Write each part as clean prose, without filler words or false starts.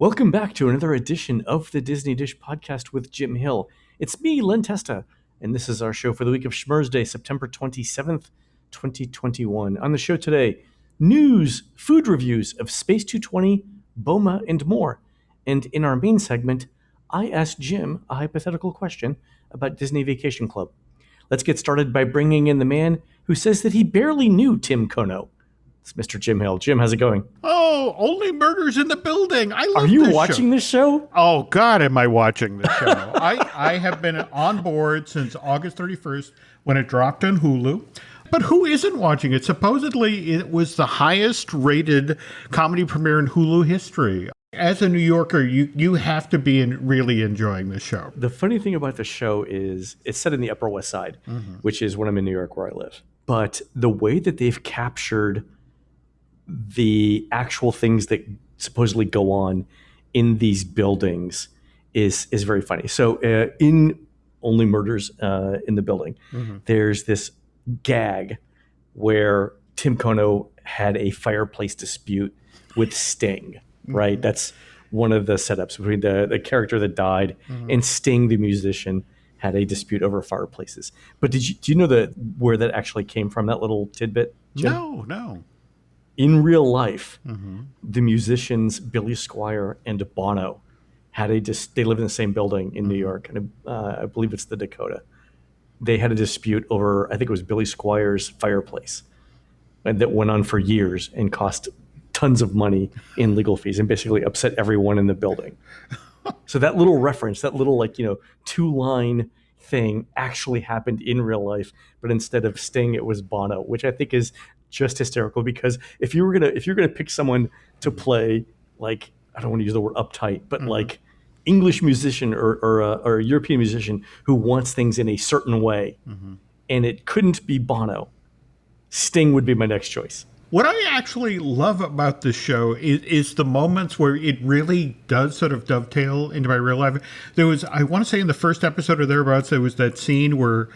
Welcome back to another edition of the Disney Dish Podcast with Jim Hill. It's me, Len Testa, and this is our show for the week of Schmurz Day, September 27th, 2021. On the show today, news, food reviews of Space 220, BOMA, and more. And in our main segment, I asked Jim a hypothetical question about Disney Vacation Club. Let's get started by bringing in the man who says that he barely knew Tim Kono. It's Mr. Jim Hill. Jim, how's it going? Oh, Only Murders in the Building. I love this show. Are you watching this show? Oh, God, am I watching this show. I have been on board since August 31st when it dropped on Hulu. But who isn't watching it? Supposedly, it was the highest rated comedy premiere in Hulu history. As a New Yorker, you have to be really enjoying this show. The funny thing about the show is it's set in the Upper West Side, which is when I'm in New York where I live. But the way that they've captured the actual things that supposedly go on in these buildings is very funny. So in Only Murders in the Building, there's this gag where Tim Kono had a fireplace dispute with Sting, right? That's one of the setups between the character that died and Sting, the musician, had a dispute over fireplaces. But do you know where that actually came from, that little tidbit, Jim? No. In real life, the musicians Billy Squier and Bono had they lived in the same building in New York, and I believe it's the Dakota. They had a dispute over, I think it was Billy Squier's fireplace, and that went on for years and cost tons of money in legal fees and basically upset everyone in the building. So that little reference, that little 2-line thing actually happened in real life, but instead of Sting, it was Bono, which I think is just hysterical, because if you're gonna pick someone to play, like, I don't want to use the word uptight, but like English musician or a European musician who wants things in a certain way, and it couldn't be Bono, Sting would be my next choice. What I actually love about this show is the moments where it really does sort of dovetail into my real life. There was, I want to say in the first episode or thereabouts, there was that scene where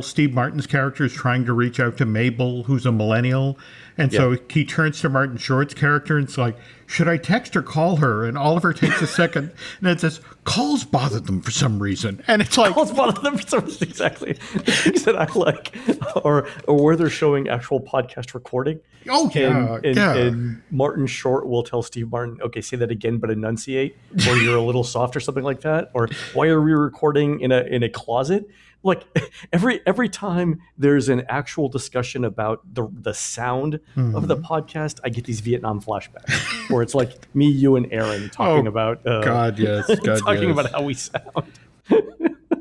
Steve Martin's character is trying to reach out to Mabel, who's a millennial. And so he turns to Martin Short's character and it's like, should I text or call her? And Oliver takes a second and it says, calls bother them for some reason. And it's like, calls bother them for some reason, exactly. The things that I like are where they're showing actual podcast recording. Oh, yeah. And Martin Short will tell Steve Martin, okay, say that again, but enunciate, or you're a little soft or something like that. Or why are we recording in a closet? Like every time there's an actual discussion about the sound of the podcast, I get these Vietnam flashbacks where it's like me, you, and Aaron talking about talking about how we sound.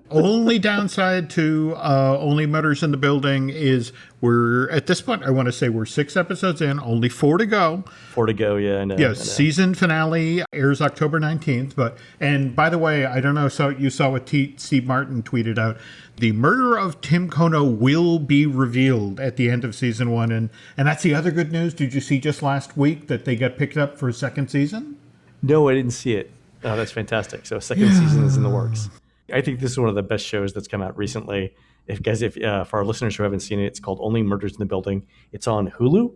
Only downside to Only Murders in the Building is we're, at this point, I want to say we're 6 episodes in, only 4 to go. 4 to go, yeah. I know. Yes, season finale airs October 19th. And by the way, I don't know, so you saw what Steve Martin tweeted out. The murder of Tim Kono will be revealed at the end of season 1. And that's the other good news. Did you see just last week that they got picked up for a second season? No, I didn't see it. Oh, that's fantastic. So a second season is in the works. I think this is one of the best shows that's come out recently. If for our listeners who haven't seen it, it's called Only Murders in the Building. It's on Hulu,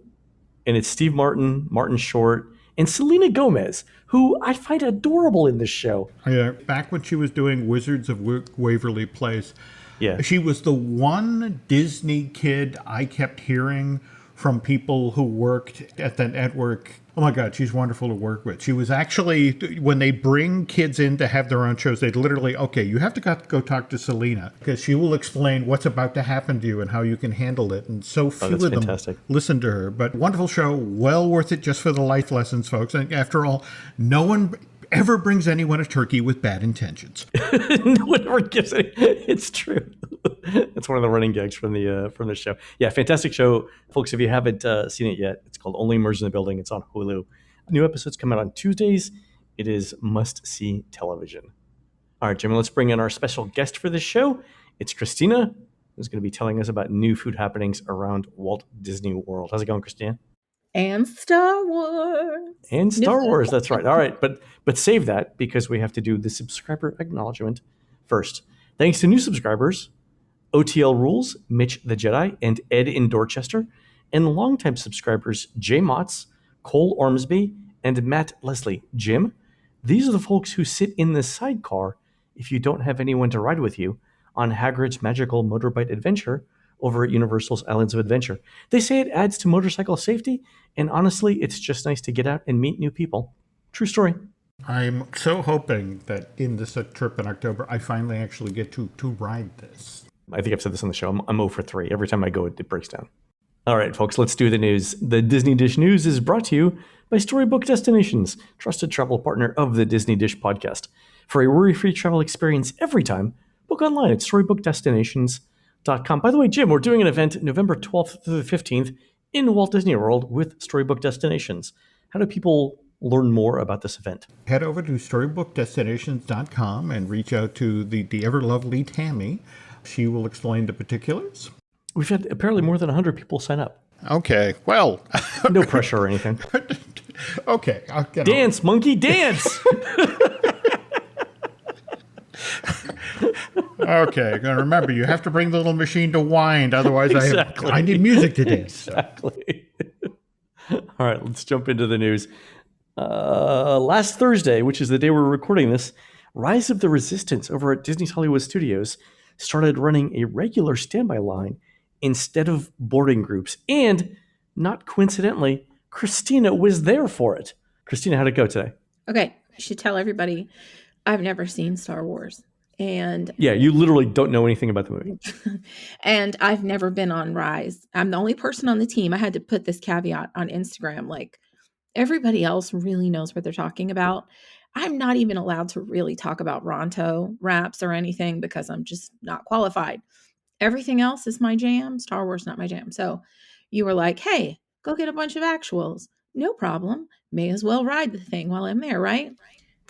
and it's Steve Martin, Martin Short, and Selena Gomez, who I find adorable in this show. Yeah, back when she was doing Wizards of Waverly Place, yeah, she was the one Disney kid I kept hearing from people who worked at the network. Oh my God, she's wonderful to work with. She was actually, when they bring kids in to have their own shows, they'd literally, okay, you have to go talk to Selena because she will explain what's about to happen to you and how you can handle it. And so few of them listen to her. But wonderful show, well worth it just for the life lessons, folks. And after all, no one ever brings anyone a turkey with bad intentions. No one ever gives it. It's true. That's one of the running gags from the show. Yeah, fantastic show, folks. If you haven't seen it yet, it's called Only Murders in the Building. It's on Hulu. New episodes come out on Tuesdays. It is must-see television. All right, Jimmy, let's bring in our special guest for this show. It's Christina, who's going to be telling us about new food happenings around Walt Disney World. How's it going, Christina? And Star Wars. And Star Wars, that's right. All right, but save that because we have to do the subscriber acknowledgement first. Thanks to new subscribers, OTL Rules, Mitch the Jedi, and Ed in Dorchester, and longtime subscribers Jay Motts, Cole Ormsby, and Matt Leslie. Jim, These are the folks who sit in the sidecar if you don't have anyone to ride with you on Hagrid's magical motorbike adventure over at Universal's Islands of Adventure. They say it adds to motorcycle safety, and honestly, it's just nice to get out and meet new people. True story. I'm so hoping that in this trip in October, I finally actually get to ride this. I think I've said this on the show. I'm 0 for 3. Every time I go, it breaks down. All right, folks, let's do the news. The Disney Dish News is brought to you by Storybook Destinations, trusted travel partner of the Disney Dish podcast. For a worry-free travel experience every time, book online at storybookdestinations.com. By the way, Jim, we're doing an event November 12th through the 15th in Walt Disney World with Storybook Destinations. How do people learn more about this event? Head over to storybookdestinations.com and reach out to the ever lovely Tammy. She will explain the particulars. We've had apparently more than 100 people sign up. Okay, well. No pressure or anything. Okay, I'll get Dance, monkey, dance! Okay, remember, you have to bring the little machine to wind, otherwise Exactly. I need music to dance. Exactly. All right, let's jump into the news. Last Thursday, which is the day we're recording this, Rise of the Resistance over at Disney's Hollywood Studios started running a regular standby line instead of boarding groups. And not coincidentally, Christina was there for it. Christina, how'd it go today? Okay, I should tell everybody I've never seen Star Wars. And yeah, you literally don't know anything about the movie. And I've never been on Rise. I'm the only person on the team. I had to put this caveat on Instagram. Like, everybody else really knows what they're talking about. I'm not even allowed to really talk about Ronto wraps or anything because I'm just not qualified. Everything else is my jam. Star Wars, not my jam. So you were like, hey, go get a bunch of actuals. No problem. May as well ride the thing while I'm there, right?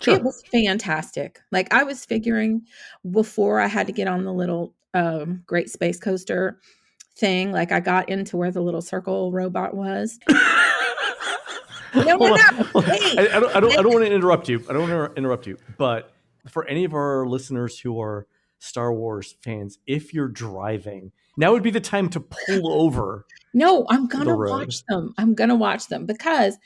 Sure. It was fantastic. Like, I was figuring before I had to get on the little Great Space Coaster thing, like I got into where the little circle robot was. No. Wait. I don't want to interrupt you. I don't want to interrupt you. But for any of our listeners who are Star Wars fans, if you're driving, now would be the time to pull over. No, I'm going to watch them. I'm going to watch them because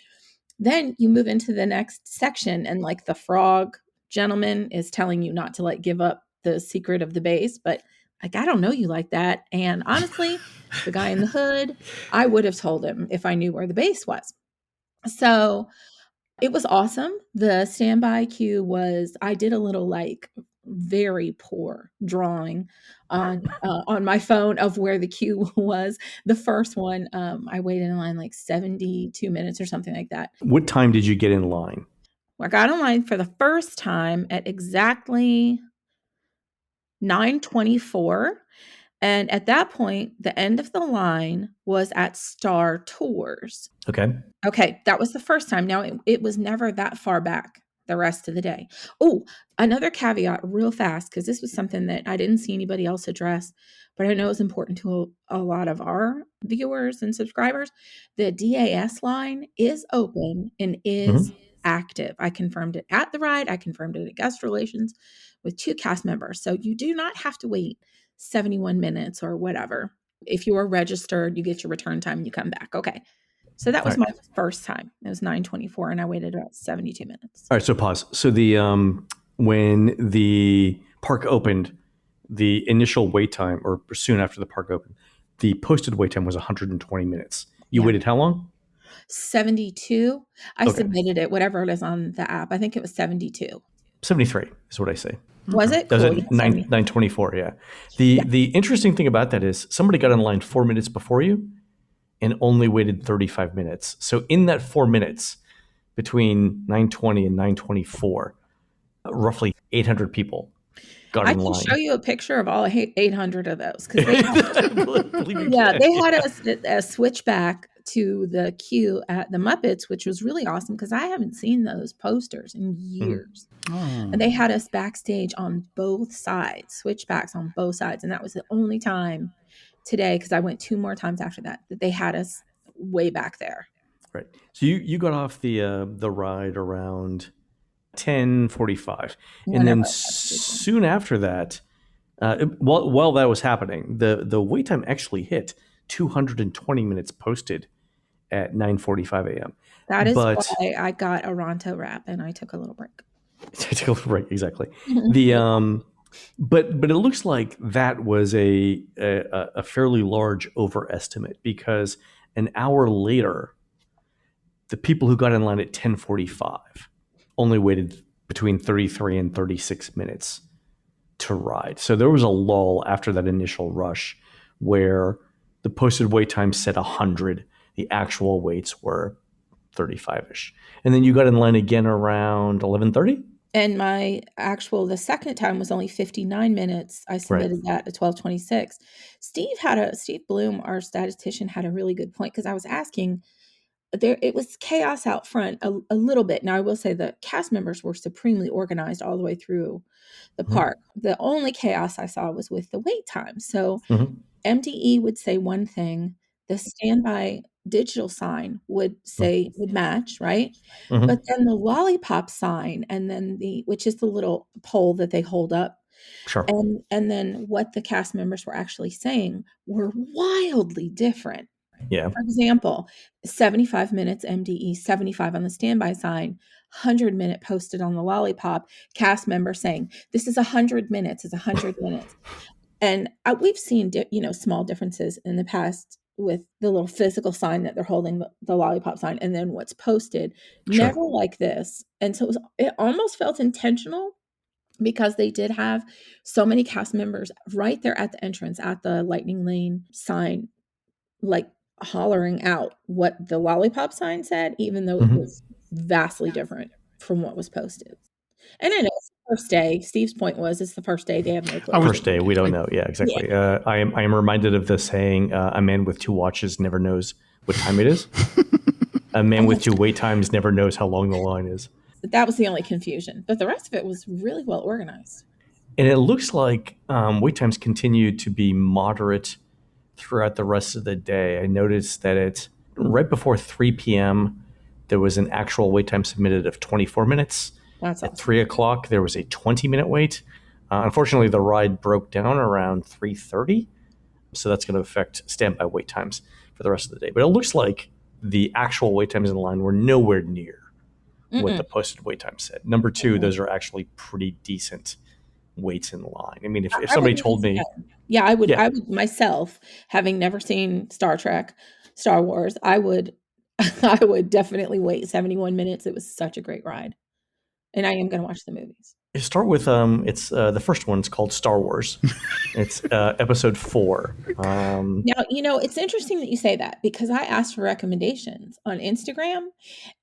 then you move into the next section and like the frog gentleman is telling you not to like give up the secret of the base. But like, I don't know you like that. And honestly, the guy in the hood, I would have told him if I knew where the base was. So it was awesome. The standby queue was, I did a little like very poor drawing on my phone of where the queue was. The first one, I waited in line like 72 minutes or something like that. What time did you get in line? I got in line for the first time at exactly 9:24. And at that point, the end of the line was at Star Tours. Okay, that was the first time. Now, it was never that far back the rest of the day. Oh, another caveat real fast, because this was something that I didn't see anybody else address, but I know it's important to a lot of our viewers and subscribers. The DAS line is open and is active. I confirmed it at the ride. I confirmed it at guest relations with 2 cast members. So you do not have to wait 71 minutes or whatever. If you are registered, you get your return time and you come back. Okay. So that was my first time. It was 9:24 and I waited about 72 minutes. All right. So pause. So when the park opened, the initial wait time, or soon after the park opened, the posted wait time was 120 minutes. You waited how long? 72. I submitted it, whatever it is on the app. I think it was 72. 73 is what I say. Was it? That was cool. at 9:24, yeah. The interesting thing about that is somebody got in line 4 minutes before you and only waited 35 minutes. So in that 4 minutes between 9:20 and 9:24, roughly 800 people got in line. I can show you a picture of all 800 of those. They had a switchback to the queue at the Muppets, which was really awesome because I haven't seen those posters in years. And they had us backstage on both sides, switchbacks on both sides. And that was the only time today, because I went 2 more times after that they had us way back there. Right. So you got off the ride around 10:45, and then soon after that, while that was happening, the wait time actually hit 220 minutes posted at 9:45 a.m. That is why I got a Ronto wrap and I took a little break. Right, exactly. But it looks like that was a fairly large overestimate, because an hour later, the people who got in line at 10:45 only waited between 33 and 36 minutes to ride. So there was a lull after that initial rush where the posted wait time said 100. The actual waits were 35-ish. And then you got in line again around 11:30? And the second time was only 59 minutes. I submitted that at 12:26. Steve Bloom, our statistician, had a really good point, because I was asking, it was chaos out front a little bit. Now, I will say the cast members were supremely organized all the way through the park. The only chaos I saw was with the wait time. So MDE would say one thing, the standby digital sign would match, right? But then the lollipop sign, and then which is the little pole that they hold up. Sure. And then what the cast members were actually saying were wildly different. Yeah. For example, 75 minutes MDE, 75 on the standby sign, 100-minute posted on the lollipop, cast member saying, this is 100 minutes, it's 100 minutes. And we've seen, small differences in the past with the little physical sign that they're holding, the lollipop sign, and then what's posted. Sure. Never like this. And so it almost felt intentional, because they did have so many cast members right there at the entrance, at the Lightning Lane sign, like hollering out what the lollipop sign said, even though it was vastly different from what was posted. And I know it's the first day. Steve's point was, it's the first day. They have no clue. First day, we don't know. Yeah, exactly. Yeah. I am reminded of the saying, a man with two watches never knows what time it is. A man with two wait times never knows how long the line is. That was the only confusion. But the rest of it was really well organized. And it looks like wait times continued to be moderate throughout the rest of the day. I noticed that it's right before 3 p.m., there was an actual wait time submitted of 24 minutes. That's At 3 o'clock, there was a 20-minute wait. Unfortunately, the ride broke down around 3:30, so that's going to affect standby wait times for the rest of the day. But it looks like the actual wait times in line were nowhere near what the posted wait time said. Number two, those are actually pretty decent waits in line. I mean, if somebody told me... Yeah, I would myself, having never seen Star Trek, Star Wars, I would definitely wait 71 minutes. It was such a great ride. And I am going to watch the movies. You start with it's the first one's called Star Wars. It's episode 4. Now, it's interesting that you say that, because I asked for recommendations on Instagram,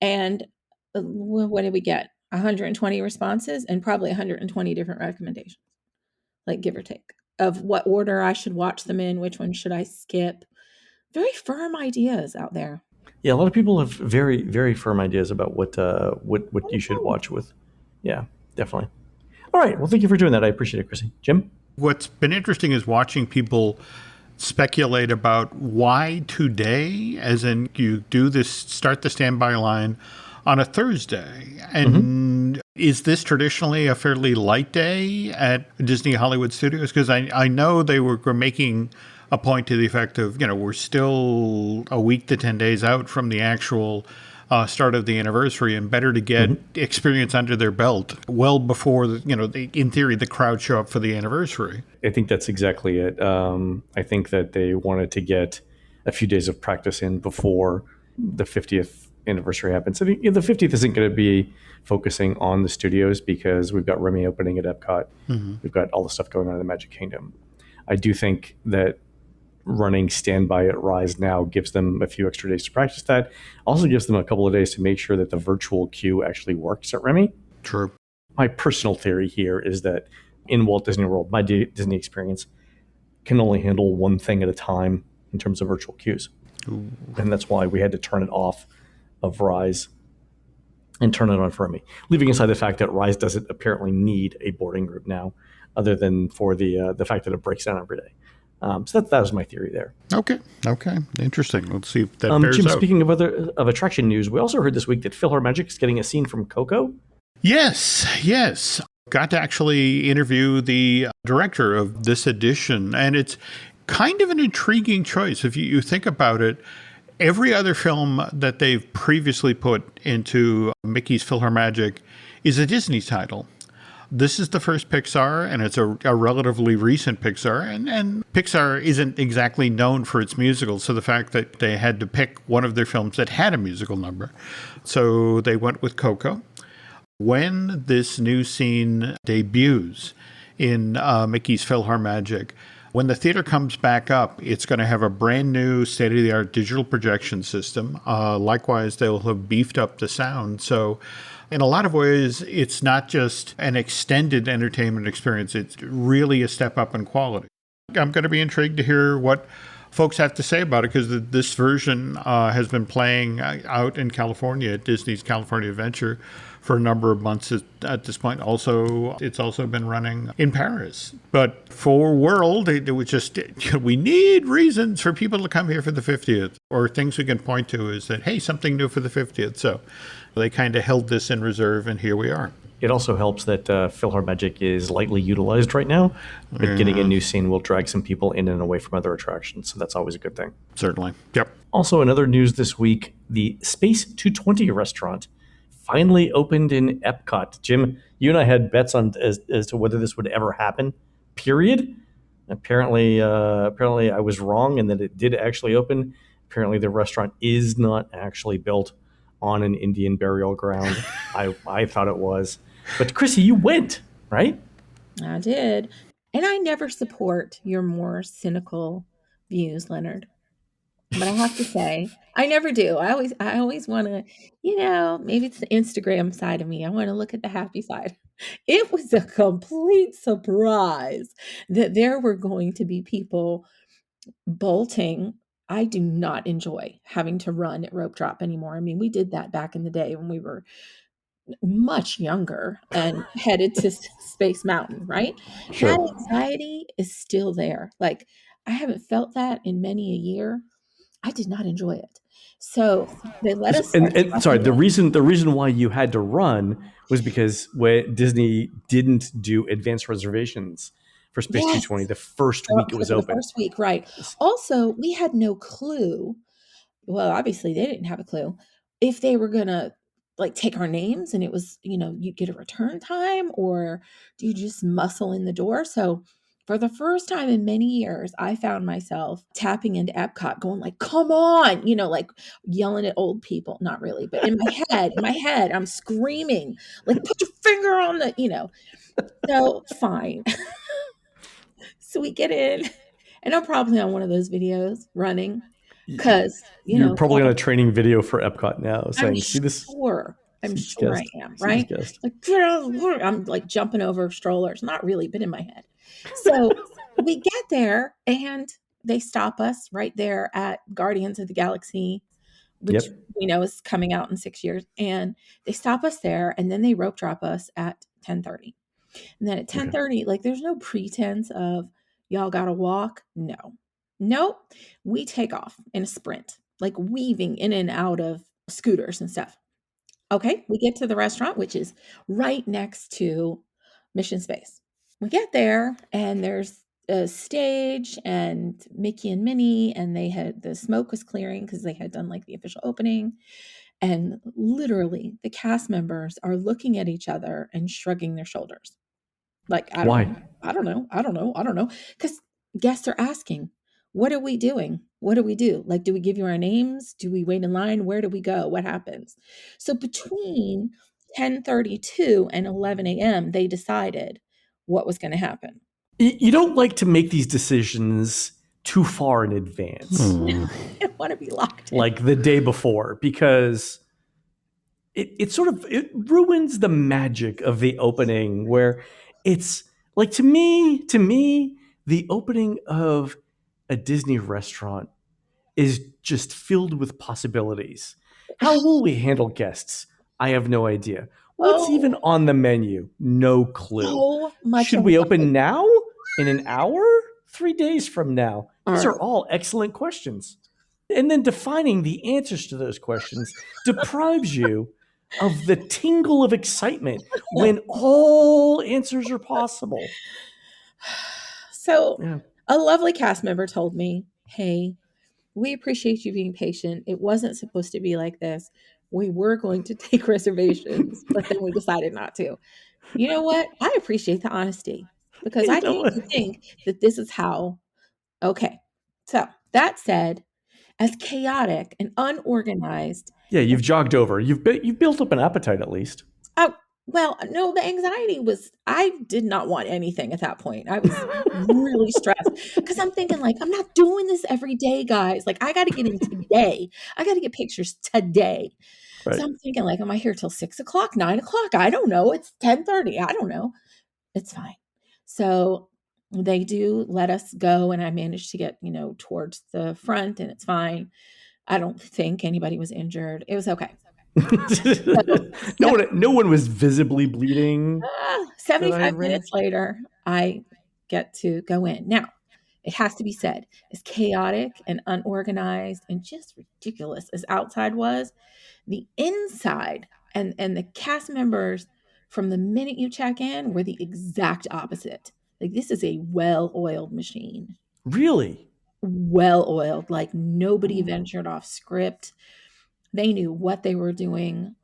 and what did we get? 120 responses and probably 120 different recommendations, like give or take, of what order I should watch them in, which one should I skip. Very firm ideas out there. Yeah, a lot of people have very, very firm ideas about what you should watch with. Yeah, definitely. All right. Well, thank you for doing that. I appreciate it, Chrissy. Jim? What's been interesting is watching people speculate about why today, as in you start the standby line on a Thursday. And is this traditionally a fairly light day at Disney Hollywood Studios? Because I know they were making a point to the effect of, we're still a week to 10 days out from the actual start of the anniversary, and better to get experience under their belt well before, in theory, the crowd show up for the anniversary. I think that's exactly it. I think that they wanted to get a few days of practice in before the 50th anniversary happens. So the 50th isn't going to be focusing on the studios, because we've got Remy opening at Epcot. We've got all the stuff going on in the Magic Kingdom. I do think that running standby at Rise now gives them a few extra days to practice that. Also gives them a couple of days to make sure that the virtual queue actually works at Remy. True. My personal theory here is that in Walt Disney World, my Disney experience can only handle one thing at a time in terms of virtual queues. Ooh. And that's why we had to turn it off of Rise and turn it on for Remy. Leaving aside the fact that Rise doesn't apparently need a boarding group now, other than for the fact that it breaks down every day. So that was my theory there. Okay. Interesting. Let's see if that bears Jim, out. Speaking of attraction news, we also heard this week that PhilharMagic is getting a scene from Coco. Yes. Got to actually interview the director of this edition, and it's kind of an intriguing choice. If you think about it, every other film that they've previously put into Mickey's PhilharMagic is a Disney title. This is the first Pixar, and it's a relatively recent Pixar, and Pixar isn't exactly known for its musicals, so the fact that they had to pick one of their films that had a musical number. So they went with Coco. When this new scene debuts in Mickey's PhilharMagic, when the theater comes back up, it's going to have a brand new state-of-the-art digital projection system. Likewise, they'll have beefed up the sound. So in a lot of ways, it's not just an extended entertainment experience. It's really a step up in quality. I'm going to be intrigued to hear what folks have to say about it, because this version has been playing out in California at Disney's California Adventure for a number of months at this point. Also, it's also been running in Paris. But for World, it was just, we need reasons for people to come here for the 50th, or things we can point to is that, hey, something new for the 50th. So they kind of held this in reserve, and here we are. It also helps that PhilharMagic is lightly utilized right now, but getting a new scene will drag some people in and away from other attractions, so that's always a good thing. Certainly. Yep. Also, in other news this week, the Space 220 restaurant finally opened in Epcot. Jim, you and I had bets on as to whether this would ever happen, period. Apparently I was wrong, and that it did actually open. Apparently the restaurant is not actually built on an Indian burial ground. I thought it was. But Chrissy, you went, right? I did. And I never support your more cynical views, Leonard. But I have to say, I never do. I always want to, maybe it's the Instagram side of me. I want to look at the happy side. It was a complete surprise that there were going to be people bolting. I do not enjoy having to run at rope drop anymore. I mean, we did that back in the day when we were much younger and headed to Space Mountain, right? Sure. That anxiety is still there. Like, I haven't felt that in many a year. I did not enjoy it. So they let us. And sorry, the reason why you had to run was because when Disney didn't do advanced reservations for Space 220 the first week it was open. The first week, right. Also, we had no clue. Well, obviously they didn't have a clue if they were going to take our names, and it was, you get a return time, or do you just muscle in the door? So for the first time in many years, I found myself tapping into Epcot going like, come on, yelling at old people. Not really, but in my head, I'm screaming, like, put your finger on the, so fine. So we get in, and I'm probably on one of those videos running, because you're probably on a training video for Epcot now saying, see this? I'm sure I am, right? I'm like jumping over strollers, not really, but in my head. So we get there, and they stop us right there at Guardians of the Galaxy, which we know is coming out in 6 years. And they stop us there, and then they rope drop us at 10:30. And then at 10:30, there's no pretense of y'all gotta walk. Nope. We take off in a sprint, weaving in and out of scooters and stuff. Okay, we get to the restaurant, which is right next to Mission Space. We get there, and there's a stage, and Mickey and Minnie, and the smoke was clearing because they had done the official opening. And literally the cast members are looking at each other and shrugging their shoulders. Why? I don't know. Because guests are asking, what are we doing? What do we do? Do we give you our names? Do we wait in line? Where do we go? What happens? So between 10:32 and 11 a.m., they decided what was going to happen. You don't like to make these decisions too far in advance. I don't want to be locked in. Like the day before, because it ruins the magic of the opening, where it's to me, the opening of a Disney restaurant is just filled with possibilities. How will we handle guests? I have no idea. What's even on the menu? No clue. So much. Should we open now? In an hour? 3 days from now? These are all excellent questions. And then defining the answers to those questions deprives you of the tingle of excitement when all answers are possible. So a lovely cast member told me, hey, we appreciate you being patient. It wasn't supposed to be like this. we were going to take reservations, but then we decided not to. You know what? I appreciate the honesty because I hate to think that this is how. Okay. So that said, as chaotic and unorganized. Yeah, you've jogged over. You've built up an appetite at least. Oh, well, no, the anxiety was, I did not want anything at that point. I was really stressed because I'm thinking, like, I'm not doing this every day, guys. Like, I got to get in today. I got to get pictures today. Right. So I'm thinking, like, am I here till 6:00, 9:00? I don't know. It's 10:30. I don't know. It's fine. So they do let us go, and I managed to get, towards the front, and it's fine. I don't think anybody was injured. It was okay. No one was visibly bleeding. 75 minutes later, I get to go in. Now, it has to be said, as chaotic and unorganized and just ridiculous as outside was, the inside and the cast members from the minute you check in were the exact opposite. Like, this is a well-oiled machine. Really? Well-oiled. Like, nobody ventured off script. They knew what they were doing.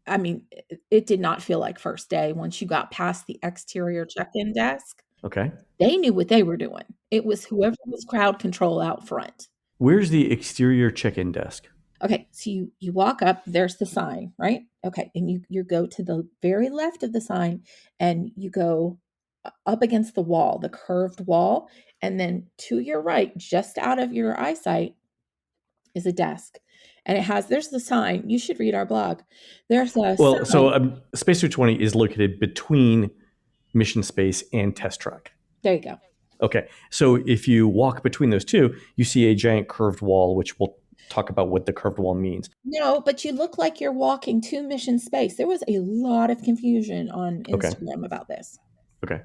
I mean, it did not feel like first day once you got past the exterior check-in desk. Okay. They knew what they were doing. It was whoever was crowd control out front. Where's the exterior check-in desk? Okay, so you walk up, there's the sign, right? Okay, and you go to the very left of the sign, and you go up against the wall, the curved wall, and then to your right, just out of your eyesight, is a desk. And there's the sign. You should read our blog. There's a sign. So Space 220 is located between Mission Space and Test Track. There you go. Okay. So if you walk between those two, you see a giant curved wall, which we'll talk about what the curved wall means. No, but you look like you're walking to Mission Space. There was a lot of confusion on Instagram about this. Okay.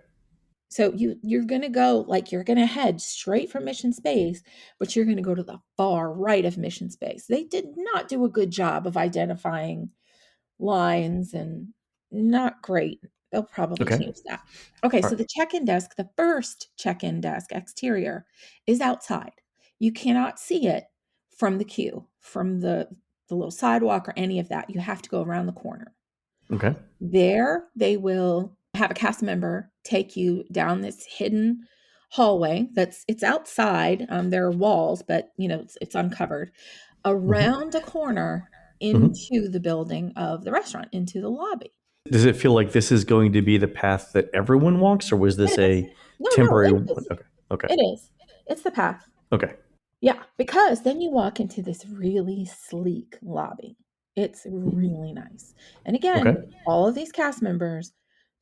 So you're going to go, like, you're going to head straight from Mission Space, but you're going to go to the far right of Mission Space. They did not do a good job of identifying lines, and not great. They'll probably change that. Okay, so the check-in desk, the first check-in desk exterior, is outside. You cannot see it from the queue, from the little sidewalk or any of that. You have to go around the corner. Okay. There, they will have a cast member take you down this hidden hallway it's outside. There are walls, but it's uncovered around a corner into the building of the restaurant, into the lobby. Does it feel like this is going to be the path that everyone walks, or was this a temporary one? Okay. It is. It's the path. Okay. Yeah, because then you walk into this really sleek lobby. It's really nice. And again, all of these cast members,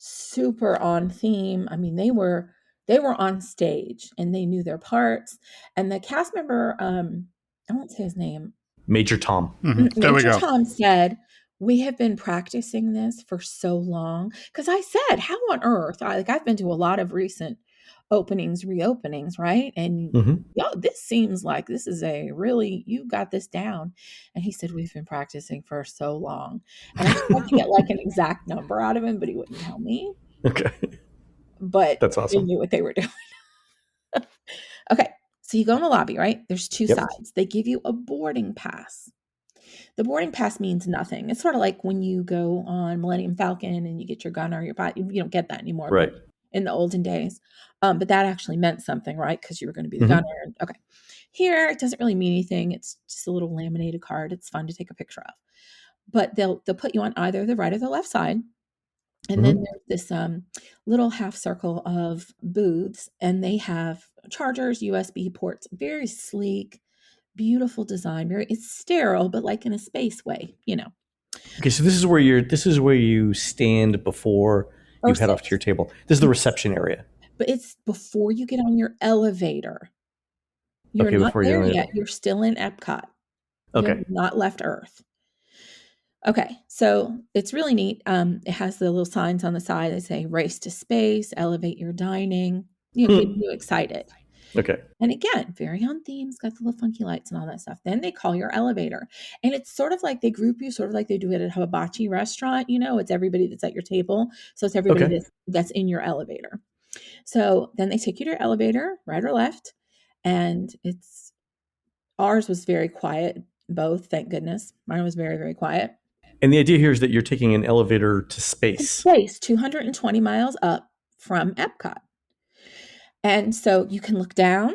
super on theme. I mean, they were on stage and they knew their parts. And the cast member, I won't say his name. Major Tom. There we go. Major Tom said, "We have been practicing this for so long." Because I said, how on earth? I've been to a lot of recent reopenings, right? And this seems like this is you got this down. And he said, "We've been practicing for so long." And I tried to get like an exact number out of him, but he wouldn't tell me. Okay. But that's awesome. They knew what they were doing. Okay. So you go in the lobby, right? There's two sides. They give you a boarding pass. The boarding pass means nothing. It's sort of like when you go on Millennium Falcon and you get your gun or your body. You don't get that anymore. Right. In the olden days. But that actually meant something, right? Because you were going to be the gunner. Okay. Here, it doesn't really mean anything. It's just a little laminated card. It's fun to take a picture of. But they'll put you on either the right or the left side. And then there's this little half circle of booths, and they have chargers, USB ports, very sleek, beautiful design. It's sterile, but like in a space way, Okay, so this is where you stand before you head off to your table. This is the reception area. But it's before you get on your elevator. You're not there yet. You're still in Epcot. Okay. You've not left Earth. Okay, so it's really neat. It has the little signs on the side that say "Race to Space," "Elevate Your Dining." Getting you excited. Okay. And again, very on theme. It's got the little funky lights and all that stuff. Then they call your elevator. And it's sort of like they group you, sort of like they do it at a hibachi restaurant. It's everybody that's at your table. So it's everybody that's in your elevator. So then they take you to your elevator, right or left. And ours was very quiet, both, thank goodness. Mine was very, very quiet. And the idea here is that you're taking an elevator to space. Space, 220 miles up from Epcot. And so you can look down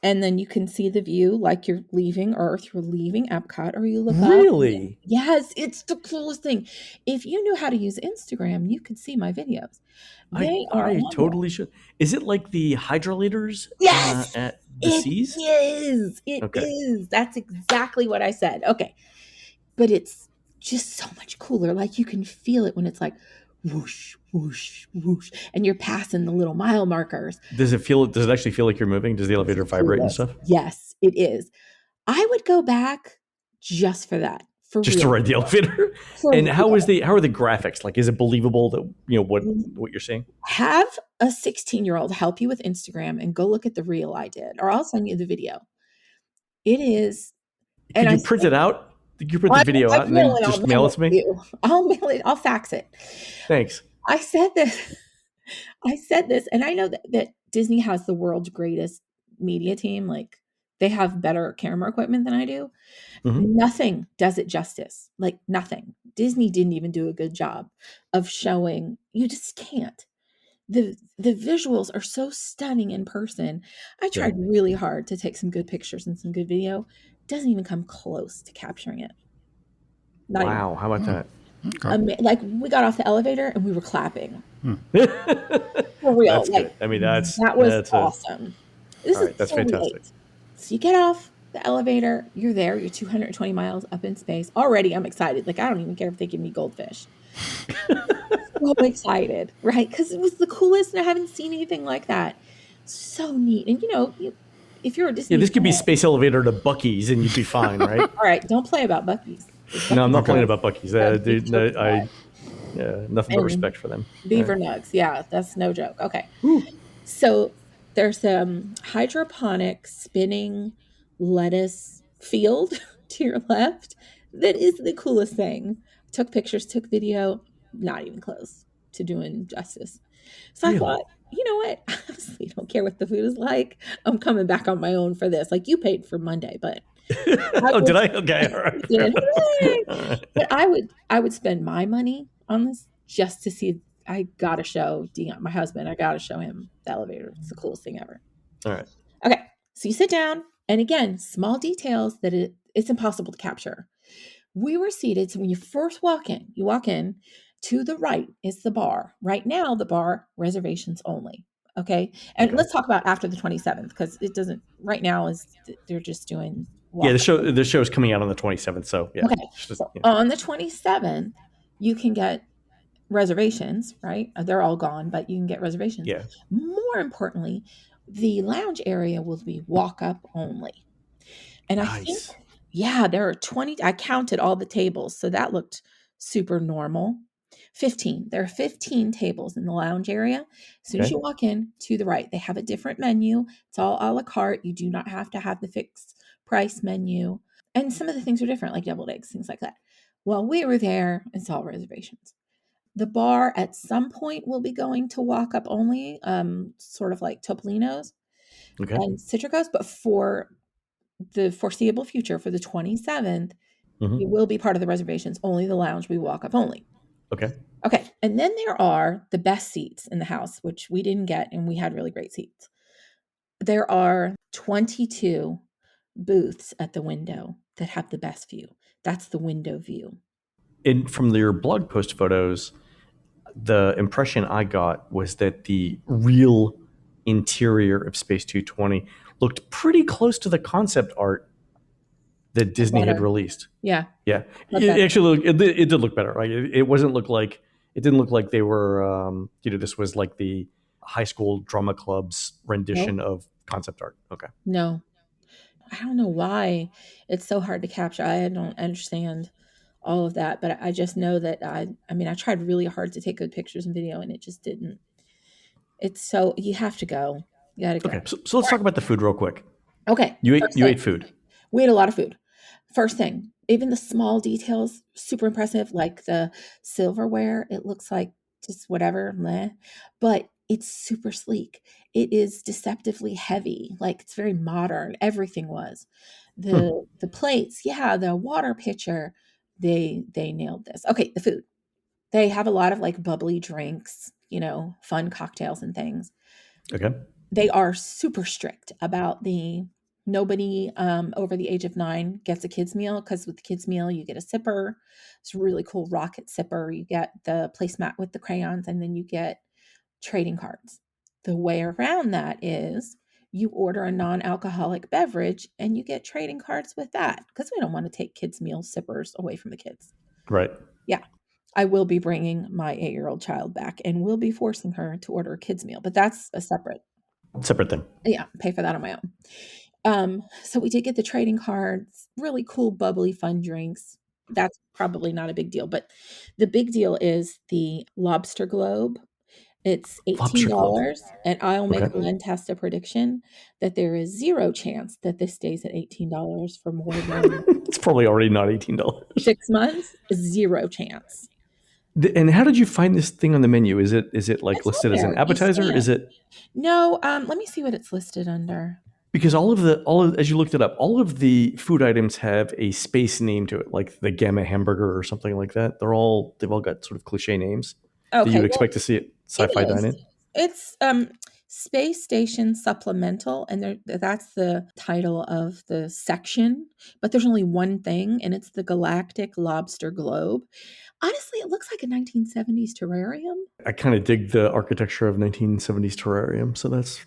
and then you can see the view like you're leaving Earth, you're leaving Epcot, or you look up. Really? Yes, it's the coolest thing. If you knew how to use Instagram, you could see my videos. I totally should. Is it like the hydrolators yes, at the seas? It is. That's exactly what I said. Okay. But it's just so much cooler. Like you can feel it when it's like whoosh, whoosh, whoosh, and you're passing the little mile markers. Does it actually feel like you're moving? Does the elevator vibrate and stuff? Yes, it is. I would go back just for that. Just to ride the elevator. And how are the graphics? Like, is it believable that what you're seeing? Have a 16-year-old help you with Instagram and go look at the reel I did, or I'll send you the video. It is. Can you print it out? You print the video out and then just mail it to me? I'll mail it. I'll fax it. Thanks. I said this, and I know that Disney has the world's greatest media team. Like they have better camera equipment than I do. Mm-hmm. Nothing does it justice. Like nothing. Disney didn't even do a good job of showing. You just can't. The visuals are so stunning in person. I tried really hard to take some good pictures and some good video. Doesn't even come close to capturing it. Wow, how about that? Okay. Like we got off the elevator and we were clapping. For real. That's good. I mean, that was awesome. That's fantastic. So you get off the elevator, you're there, you're 220 miles up in space. Already I'm excited. Like I don't even care if they give me goldfish. So excited, right? Because it was the coolest and I haven't seen anything like that. So neat. And if you're a Disney this could be space elevator to Buc-ee's and you'd be fine, right? All right, don't play about Buc-ee's. No, I'm not playing about Buc-ee's. Nothing but respect for them. Beaver nugs. Yeah, that's no joke. Okay. Whew. So there's a hydroponic spinning lettuce field to your left. That is the coolest thing. Took pictures, took video, not even close to doing justice. So I thought, you know what? I honestly don't care what the food is like. I'm coming back on my own for this. Like you paid for Monday, but did I? Okay, all right. But I would spend my money on this just to see. I gotta show Dion, my husband. I gotta show him the elevator. It's the coolest thing ever. All right. Okay, so you sit down, and again, small details that it's impossible to capture. We were seated, so when you first walk in. To the right is the bar. Right now, the bar reservations only. Okay. And let's talk about after the 27th because it doesn't. Right now they're just doing. Yeah, the show is coming out on the 27th. So yeah. Okay. On the 27th, you can get reservations. Right? They're all gone, but you can get reservations. Yeah. More importantly, the lounge area will be walk up only. And I think, there are 20. I counted all the tables, so that looked super normal. 15. There are 15 tables in the lounge area. As soon as you walk in, to the right, they have a different menu. It's all a la carte. You do not have to have the fixed price menu. And some of the things are different, like deviled eggs, things like that. Well, we were there. It's all reservations. The bar at some point will be going to walk up only, sort of like Topolino's and Citrico's. But for the foreseeable future, for the 27th, it will be part of the reservations. Only the lounge we walk up only. Okay. And then there are the best seats in the house, which we didn't get, and we had really great seats. There are 22 booths at the window that have the best view. That's the window view. And from your blog post photos, the impression I got was that the real interior of Space 220 looked pretty close to the concept art that Disney had released. Yeah. It did look better. Right? It didn't look like they were. This was like the high school drama club's rendition of concept art. Okay. No, I don't know why it's so hard to capture. I don't understand all of that, but I just know that I tried really hard to take good pictures and video, and it just didn't. It's so you have to go. You got to go. Okay. So let's talk about the food real quick. Okay. You ate food. We ate a lot of food. First thing, even the small details, super impressive, like the silverware. It looks like just whatever, but it's super sleek. It is deceptively heavy. Like it's very modern. Everything was. The plates, the water pitcher, they nailed this. Okay, the food. They have a lot of like bubbly drinks, fun cocktails and things. Okay. They are super strict about nobody over the age of 9 gets a kids meal, because with the kids meal you get a sipper. It's a really cool rocket sipper. You get the placemat with the crayons, and then you get trading cards. The way around that is you order a non-alcoholic beverage and you get trading cards with that, because we don't want to take kids meal sippers away from the kids. Right. Yeah. I will be bringing my 8-year-old child back and will be forcing her to order a kids meal, but that's a separate thing. Yeah, pay for that on my own. So we did get the trading cards, really cool, bubbly, fun drinks. That's probably not a big deal, but the big deal is the lobster globe. It's $18, and I'll make a Len Testa prediction that there is zero chance that this stays at $18 for more than it's probably already not $18. 6 months. Zero chance. And how did you find this thing on the menu? Is it like It's listed as an appetizer? Is it? No, let me see what it's listed under. Because all of as you looked it up, all of the food items have a space name to it, like the Gamma hamburger or something like that. They've all got sort of cliche names that you would expect to see at Sci-Fi Dine-In. It's Space Station Supplemental, and that's the title of the section. But there's only one thing, and it's the Galactic Lobster Globe. Honestly, it looks like a 1970s terrarium. I kind of dig the architecture of 1970s terrarium, so that's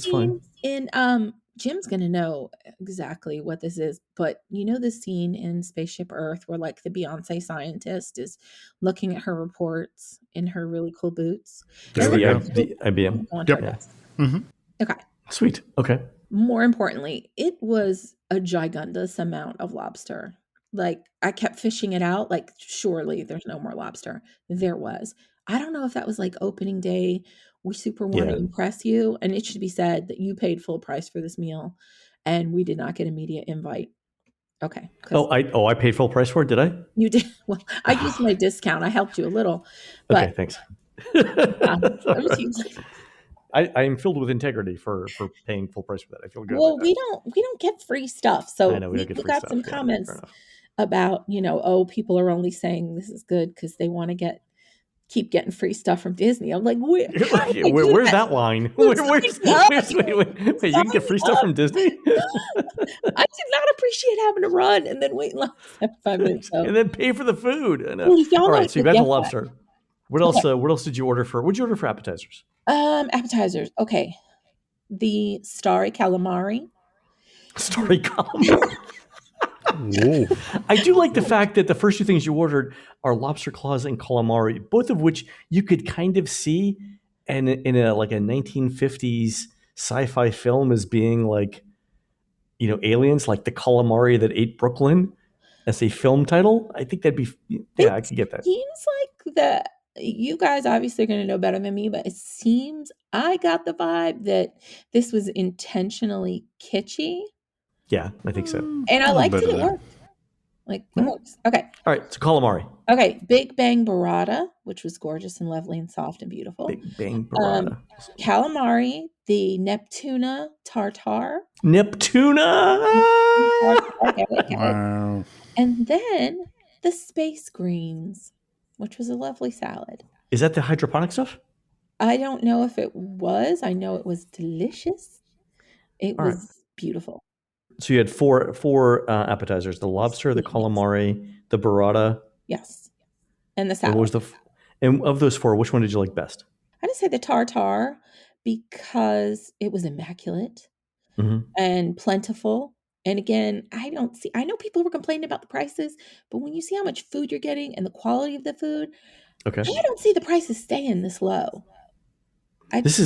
fine. And Jim's gonna know exactly what this is, but the scene in Spaceship Earth where like the Beyonce scientist is looking at her reports in her really cool boots. There's the IBM. Yep. Mm-hmm. Okay. Sweet. Okay. More importantly, it was a gigundous amount of lobster. Like, I kept fishing it out. Like, surely there's no more lobster. There was. I don't know if that was like opening day. We super want to impress you. And it should be said that you paid full price for this meal and we did not get a media invite. Okay. I paid full price for it, did I? You did. Well, I used my discount. I helped you a little. But, okay, thanks. I am filled with integrity for paying full price for that. I feel good. Well, we don't get free stuff. So I know, we got some comments about, people are only saying this is good because they want to keep getting free stuff from Disney. I'm like, where's that line? Wait, you can get free stuff from Disney? I did not appreciate having to run and then wait in line 5 minutes. And then pay for the food. All right, so you got the lobster. What else? What else did you order for? What did you order for appetizers? Appetizers. Okay, the starry calamari. Starry calamari. I do like the fact that the first two things you ordered are lobster claws and calamari, both of which you could kind of see in a 1950s sci-fi film as being like, aliens, like the calamari that ate Brooklyn as a film title. I think that'd be, I could get that. Seems like you guys obviously are going to know better than me, but it seems I got the vibe that this was intentionally kitschy. Yeah, I think so. And I liked it. It worked. It works. Okay. All right, so calamari. Okay, Big Bang Burrata, which was gorgeous and lovely and soft and beautiful. Big Bang Burrata. Calamari, the Neptuna tartare. Neptuna! Wow. And then the Space Greens, which was a lovely salad. Is that the hydroponic stuff? I don't know if it was. I know it was delicious. It was beautiful. So you had four appetizers: the lobster, the calamari, the burrata. Yes, and the salad. And what was and of those four, which one did you like best? I would say the tartare because it was immaculate and plentiful. And again, I know people were complaining about the prices, but when you see how much food you're getting and the quality of the food, I don't see the prices staying this low. This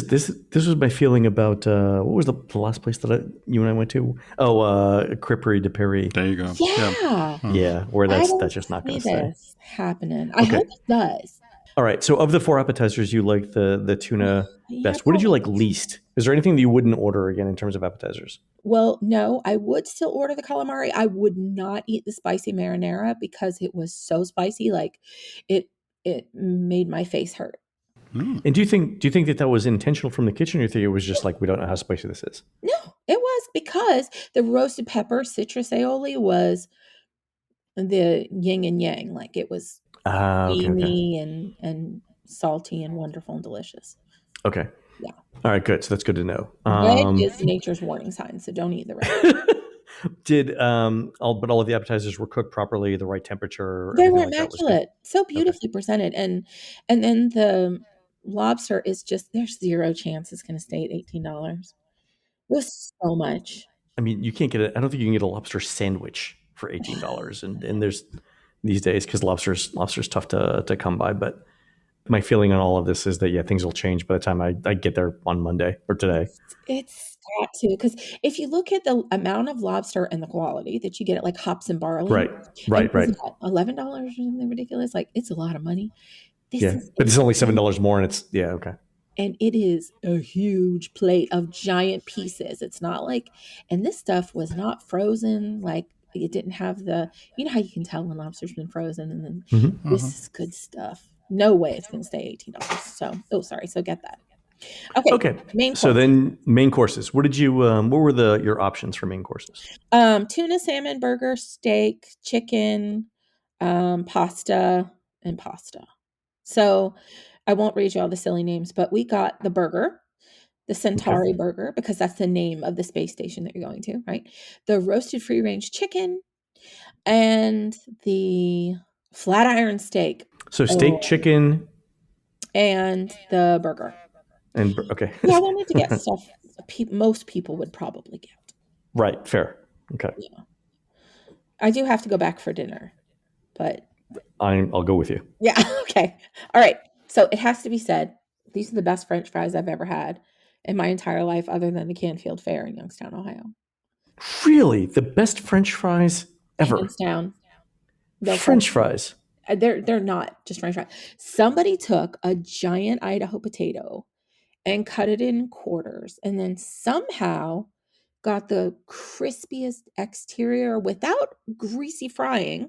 was my feeling about what was the last place that you and I went to? Crêperie de Paris. There you go. Yeah, where that's just not going to stay. This happening. I hope it does. All right. So of the four appetizers, you liked the tuna best. What did you like least? Is there anything that you wouldn't order again in terms of appetizers? Well, no, I would still order the calamari. I would not eat the spicy marinara because it was so spicy. Like it made my face hurt. And do you think that was intentional from the kitchen, or do you think it was just like, we don't know how spicy this is? No, it was because the roasted pepper citrus aioli was the yin and yang. Like it was creamy and salty and wonderful and delicious. Okay. Yeah. All right, good. So that's good to know. Red is nature's warning sign, so don't eat the red. All of the appetizers were cooked properly, the right temperature, They were everything like that was good. immaculate, so beautifully presented, and then the lobster is just there's zero chance it's going to stay at $18. It was so much. I mean, you can't get I don't think you can get a lobster sandwich for $18, and there's these days because lobster's tough to come by. But my feeling on all of this is that things will change by the time I get there on Monday or today. It's got to, because if you look at the amount of lobster and the quality that you get at like Hops and Barley, right, $11 or something ridiculous, like it's a lot of money. But it's only $7 more, and it's okay. And it is a huge plate of giant pieces. It's not like, and this stuff was not frozen. Like it didn't have the, you know how you can tell when lobster's been frozen, and then this is good stuff. No way it's going to stay $18. So get that. Okay. So then main courses. What were your options for main courses? Tuna, salmon, burger, steak, chicken, pasta, and pasta. So I won't read you all the silly names, but we got the burger, the Centauri burger, because that's the name of the space station that you're going to, right? The roasted free range chicken and the flat iron steak. So steak, chicken, and the burger. And Yeah, I wanted to get stuff most people would probably get. Right, fair. Okay. Yeah. I do have to go back for dinner, but I'll go with you. Yeah. Okay. All right. So it has to be said, these are the best French fries I've ever had in my entire life, other than the Canfield Fair in Youngstown, Ohio. Really, the best French fries ever. Hands down. French fries. They're not just French fries. Somebody took a giant Idaho potato and cut it in quarters, and then somehow got the crispiest exterior without greasy frying,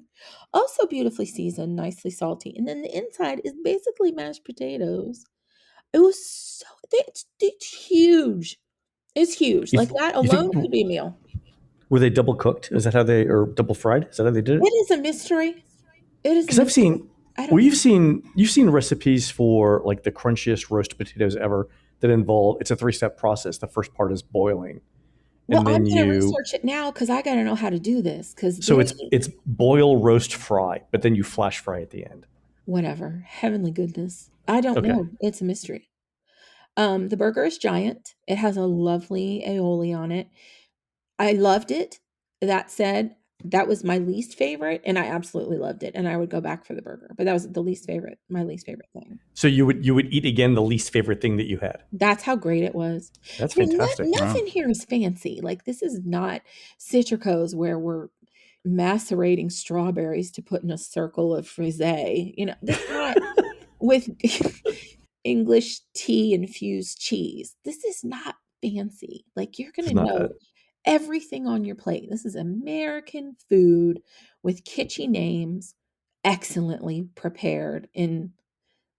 also beautifully seasoned, nicely salty, and then the inside is basically mashed potatoes. It was so it's huge. It's huge. Like that alone could be a meal. Were they double cooked? Is that how or double fried? Is that how they did it? It is a mystery. It is because I've seen. You've seen recipes for like the crunchiest roast potatoes ever that involve. It's a 3-step process. The first part is boiling. Well, I'm going to research it now because I got to know how to do this. So it's boil, roast, fry, but then you flash fry at the end. Whatever. Heavenly goodness. I don't know. It's a mystery. The burger is giant. It has a lovely aioli on it. I loved it. That said, that was my least favorite, and I absolutely loved it. And I would go back for the burger, but that was my least favorite thing. So you would eat again the least favorite thing that you had. That's how great it was. That's fantastic. Nothing here is fancy. Like this is not Citrico's where we're macerating strawberries to put in a circle of frisee. You know, this is not with English tea infused cheese. This is not fancy. Like you're going to know everything on your plate. This is American food with kitschy names, excellently prepared in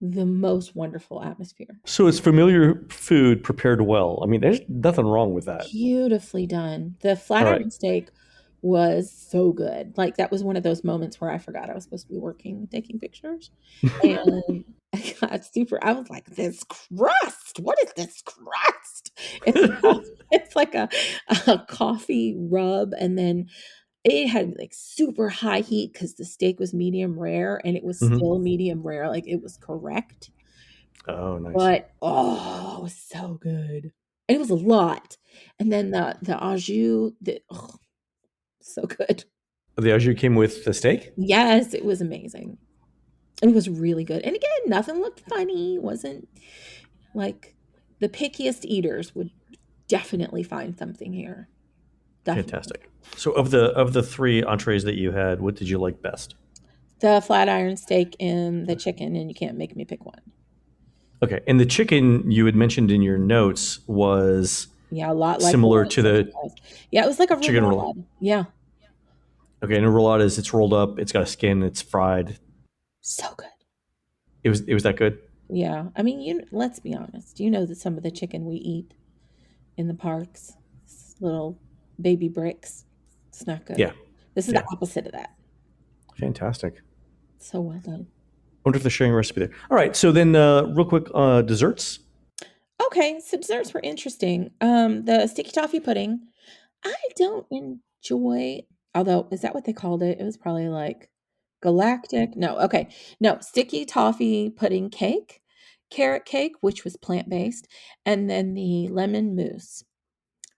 the most wonderful atmosphere. So it's familiar food prepared well. I mean, there's nothing wrong with that. Beautifully done. The flat iron steak was so good. Like that was one of those moments where I forgot I was supposed to be working, taking pictures. And I got I was like, this crust, what is this crust? It's like a coffee rub. And then it had like super high heat because the steak was medium rare and it was still medium rare. Like it was correct. Oh, nice. But, it was so good. And it was a lot. And then the au jus, so good. The au jus came with the steak? Yes, it was amazing. It was really good. And again, nothing looked funny. It wasn't like the pickiest eaters would definitely find something here. Definitely. Fantastic. So of the 3 entrees that you had, what did you like best? The flat iron steak and the chicken, and you can't make me pick one. Okay. And the chicken you had mentioned in your notes was a lot like similar to the it was like a chicken roulade. Yeah. Okay, and a roulade it's rolled up, it's got a skin, it's fried. So good. It was that good? Yeah. I mean, let's be honest. You know that some of the chicken we eat in the parks, little baby bricks, it's not good. Yeah. This is the opposite of that. Fantastic. So well done. I wonder if they're sharing a recipe there. All right. So then real quick, desserts. Okay, so desserts were interesting. The sticky toffee pudding, I don't enjoy, although, is that what they called it? It was probably like galactic. No, okay. No, sticky toffee pudding cake, carrot cake, which was plant-based, and then the lemon mousse.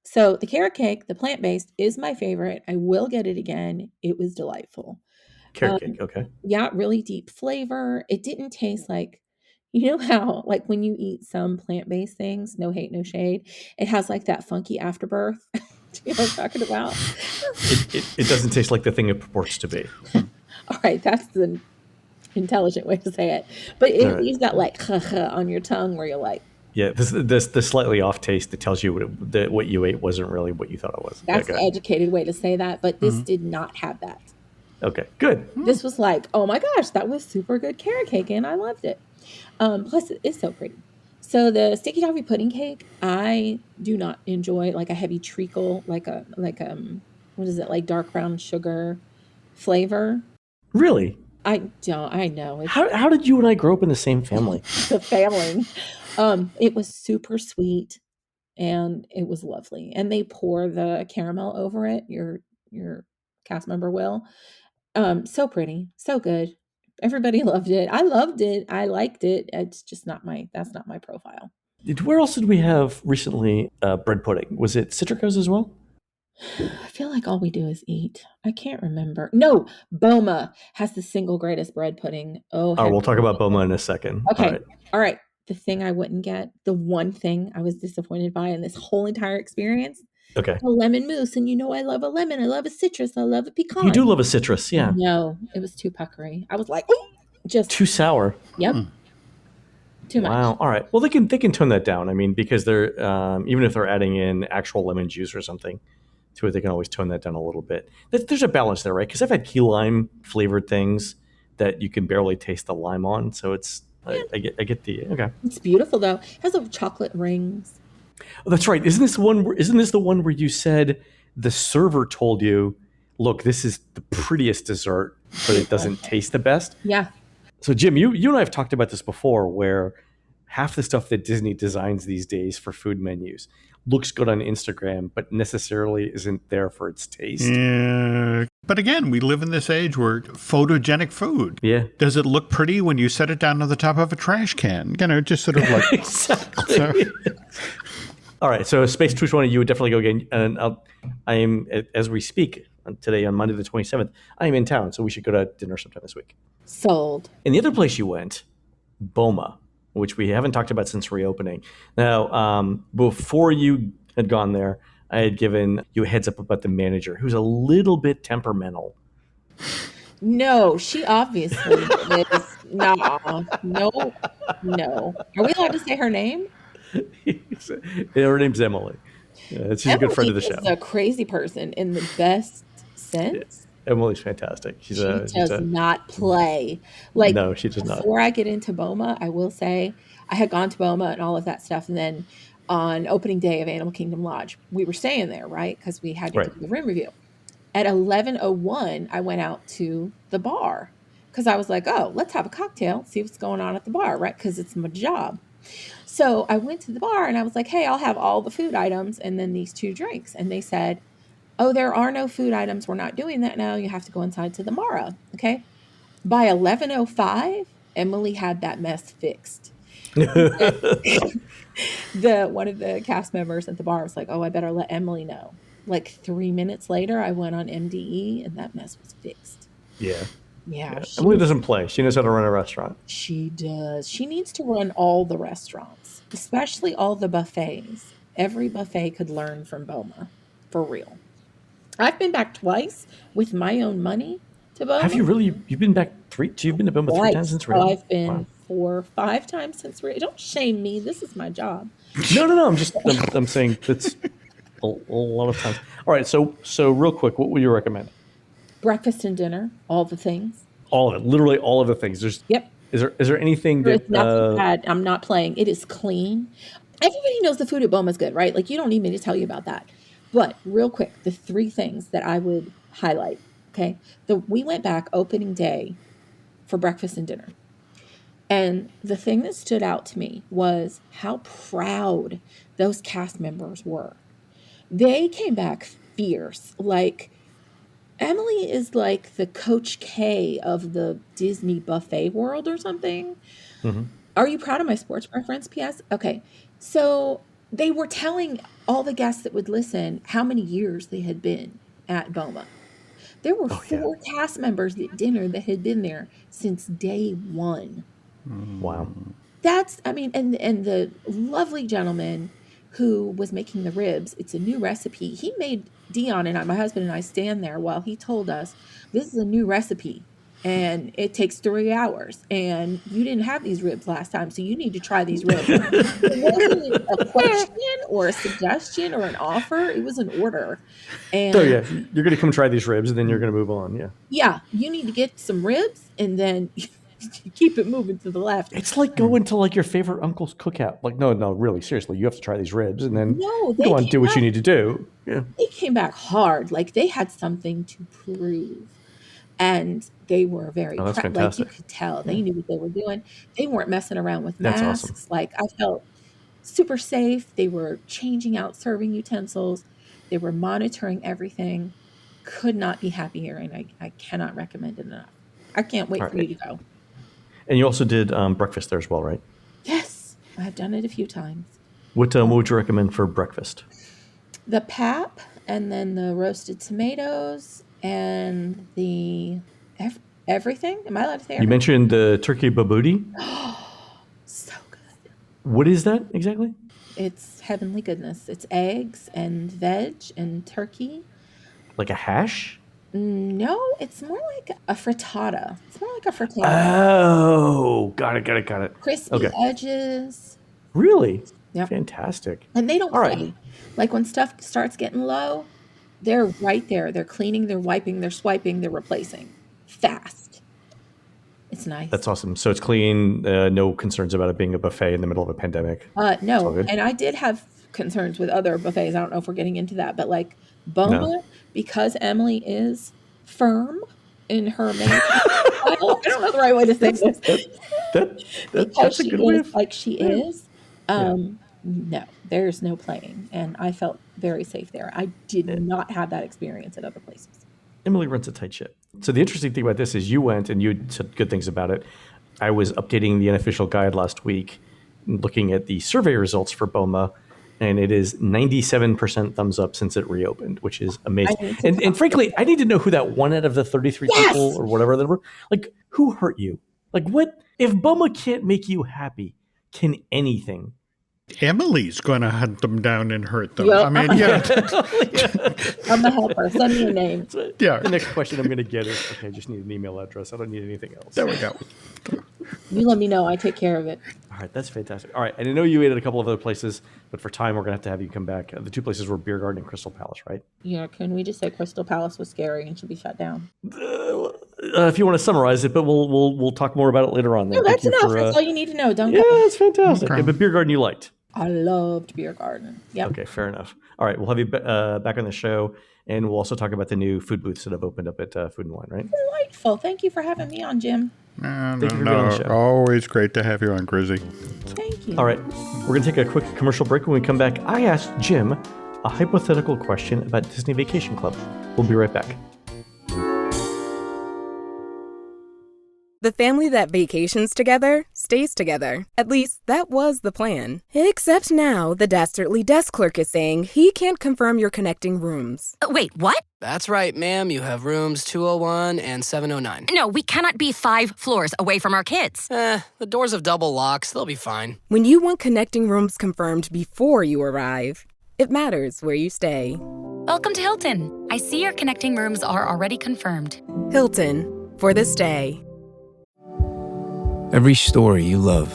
So the carrot cake, the plant-based, is my favorite. I will get it again. It was delightful. Carrot cake. Um, Okay. yeah, really deep flavor. It didn't taste like, you know how like when you eat some plant-based things, no hate, no shade, it has like that funky afterbirth. Do you know what I'm talking about? It doesn't taste like the thing it purports to be. All right, that's the intelligent way to say it. But All it right. leaves that like on your tongue where you're like, Yeah, this the slightly off taste that tells you that what you ate wasn't really what you thought it was. that's Okay. the educated way to say that. But this did not have that. Okay. Good. This was like, oh my gosh, that was super good carrot cake, and I loved it. Plus, it's so pretty. So the sticky toffee pudding cake, I do not enjoy like a heavy treacle, like what is it, like dark brown sugar flavor. Really? I don't. I know it's How did you and I grow up in the same family? the family. It was super sweet and it was lovely. And they pour the caramel over it. Your cast member will. So pretty, so good. Everybody loved it. I loved it. I liked it. It's just that's not my profile. Where else did we have recently bread pudding? Was it Citrico's as well? I feel like all we do is eat. I can't remember. No, Boma has the single greatest bread pudding. Oh, We'll talk about heck. Boma in a second. Okay. All right. All right. The thing I wouldn't get, the one thing I was disappointed by in this whole entire experience, Okay. a lemon mousse. And you know, I love a lemon. I love a citrus. I love a pecan. You do love a citrus, yeah. No, it was too puckery. I was like, ooh, just too sour. Yep. Too much. Wow. All right. Well, they can tone that down. I mean, because they're even if they're adding in actual lemon juice or something to it, they can always tone that down a little bit. There's a balance there, right? Because I've had key lime flavored things that you can barely taste the lime on. So it's I get the okay. It's beautiful though. It has little chocolate rings. Oh, that's right. Isn't this the one where you said the server told you, "Look, this is the prettiest dessert, but it doesn't taste the best"? Yeah. So Jim, you and I have talked about this before, where half the stuff that Disney designs these days for food menus looks good on Instagram, but necessarily isn't there for its taste. Yeah. But again, we live in this age where photogenic food. Yeah. Does it look pretty when you set it down on the top of a trash can? You know, just sort of like... Exactly. All right. So Space 220, you would definitely go again. And I am, as we speak today on Monday the 27th, I am in town. So we should go to dinner sometime this week. Sold. And the other place you went, Boma, which we haven't talked about since reopening. Now, before you had gone there, I had given you a heads up about the manager, who's a little bit temperamental. No, she obviously is. No. Are we allowed to say her name? Her name's Emily. She's a good friend of the show. She's a crazy person in the best sense. Emily's fantastic. She does not play. Like, no, she does not. Before I get into Boma, I will say I had gone to Boma and all of that stuff. And then on opening day of Animal Kingdom Lodge, we were staying there, right? Because we had to do the room review. At 11:01, I went out to the bar because I was like, oh, let's have a cocktail, see what's going on at the bar, right? Because it's my job. So I went to the bar and I was like, hey, I'll have all the food items and then these 2 drinks. And they said, oh, there are no food items. We're not doing that now. You have to go inside to the Mara. Okay. By 11:05, Emily had that mess fixed. One of the cast members at the bar was like, oh, I better let Emily know. Like 3 minutes later, I went on MDE and that mess was fixed. Yeah. Yeah. Emily doesn't play. She knows how to run a restaurant. She does. She needs to run all the restaurants, especially all the buffets. Every buffet could learn from Boma. For real. I've been back twice with my own money to Boma. Have you really? You've been back 3? You've been to Boma 3 times since reopening? I've been 4 or 5 times since reopening. Don't shame me. This is my job. No. I'm saying that's a lot of times. All right. So real quick, what would you recommend? Breakfast and dinner, all the things. All of it. Literally all of the things. Yep. Is there anything There's that nothing bad. I'm not playing. It is clean. Everybody knows the food at Boma is good, right? Like, you don't need me to tell you about that. But real quick, the 3 things that I would highlight. Okay. We went back opening day for breakfast and dinner. And the thing that stood out to me was how proud those cast members were. They came back fierce. Like, Emily is like the Coach K of the Disney buffet world or something. Mm-hmm. Are you proud of my sports preference, P.S.? Okay. So they were telling all the guests that would listen how many years they had been at BOMA. There were 4 cast members at dinner that had been there since day 1. Wow. And the lovely gentleman who was making the ribs, it's a new recipe. He made Dion and I, my husband and I, stand there while he told us, this is a new recipe and it takes 3 hours. And you didn't have these ribs last time, so you need to try these ribs. It wasn't a question or a suggestion or an offer. It was an order. And you're going to come try these ribs and then you're going to move on. Yeah. Yeah. You need to get some ribs and then you keep it moving to the left. It's like going to like your favorite uncle's cookout. Like, no, really, seriously, you have to try these ribs and then go on, do what you need to do. Yeah. They came back hard. Like they had something to prove. And they were very fantastic. Like you could tell they knew what they were doing. They weren't messing around with masks. That's awesome. Like I felt super safe. They were changing out serving utensils. They were monitoring everything. Could not be happier, and I cannot recommend it enough. I can't wait for you to go. And you also did breakfast there as well, right? Yes, I've done it a few times. What would you recommend for breakfast? The pap, and then the roasted tomatoes, and the everything. Am I allowed to say everything? You mentioned the turkey babudi. So good. What is that exactly? It's heavenly goodness. It's eggs and veg and turkey. Like a hash? No, it's more like a frittata. Oh, got it. Crispy edges. Really? Yep. Fantastic. And they don't play. Right. Like when stuff starts getting low, they're right there. They're cleaning, they're wiping, they're swiping, they're replacing. Fast. It's nice. That's awesome. So it's clean. No concerns about it being a buffet in the middle of a pandemic. No. And I did have concerns with other buffets. I don't know if we're getting into that, but like BOMA, because Emily is firm in her management style. I don't know the right way to say this. That's a good way. Like she is. No, there's no playing, and I felt very safe there. I did not have that experience at other places. Emily runs a tight ship. So the interesting thing about this is you went and you said good things about it. I was updating the unofficial guide last week, looking at the survey results for BOMA, and it is 97% thumbs up since it reopened, which is amazing. And frankly, I need to know who that 1 out of the 33 people or whatever they were. Like, who hurt you? Like, what? If BOMA can't make you happy, can anything? Emily's going to hunt them down and hurt them. Yep. I mean, I'm the helper. Send me a name. Yeah. The next question I'm going to get is, okay, I just need an email address. I don't need anything else. There we go. You let me know. I take care of it. All right. That's fantastic. All right. And I know you ate at a couple of other places, but for time, we're going to have you come back. The 2 places were Beer Garden and Crystal Palace, right? Yeah. Can we just say Crystal Palace was scary and should be shut down? If you want to summarize it, but we'll talk more about it later on. No, that's enough. That's all you need to know. Don't go. Yeah, it's fantastic. Okay. But Beer Garden you liked. I loved Beer Garden. Yep. Okay, fair enough. All right, we'll have you back on the show, and we'll also talk about the new food booths that have opened up at Food and Wine, right? Delightful. Thank you for having me on, Jim. No. Always great to have you on, Grizzy. Thank you. All right, we're going to take a quick commercial break. When we come back, I asked Jim a hypothetical question about Disney Vacation Club. We'll be right back. The family that vacations together stays together. At least, that was the plan. Except now, the dastardly desk clerk is saying he can't confirm your connecting rooms. Wait, what? That's right, ma'am. You have rooms 201 and 709. No, we cannot be 5 floors away from our kids. The doors have double locks. They'll be fine. When you want connecting rooms confirmed before you arrive, it matters where you stay. Welcome to Hilton. I see your connecting rooms are already confirmed. Hilton, for this day. Every story you love,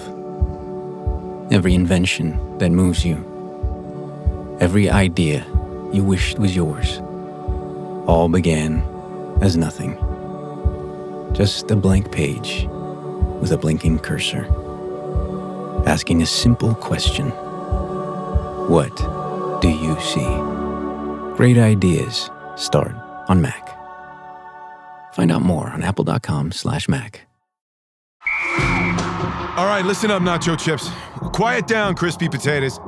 every invention that moves you, every idea you wished was yours, all began as nothing. Just a blank page with a blinking cursor, asking a simple question. What do you see? Great ideas start on Mac. Find out more on apple.com/Mac. All right, listen up, nacho chips. Quiet down, crispy potatoes.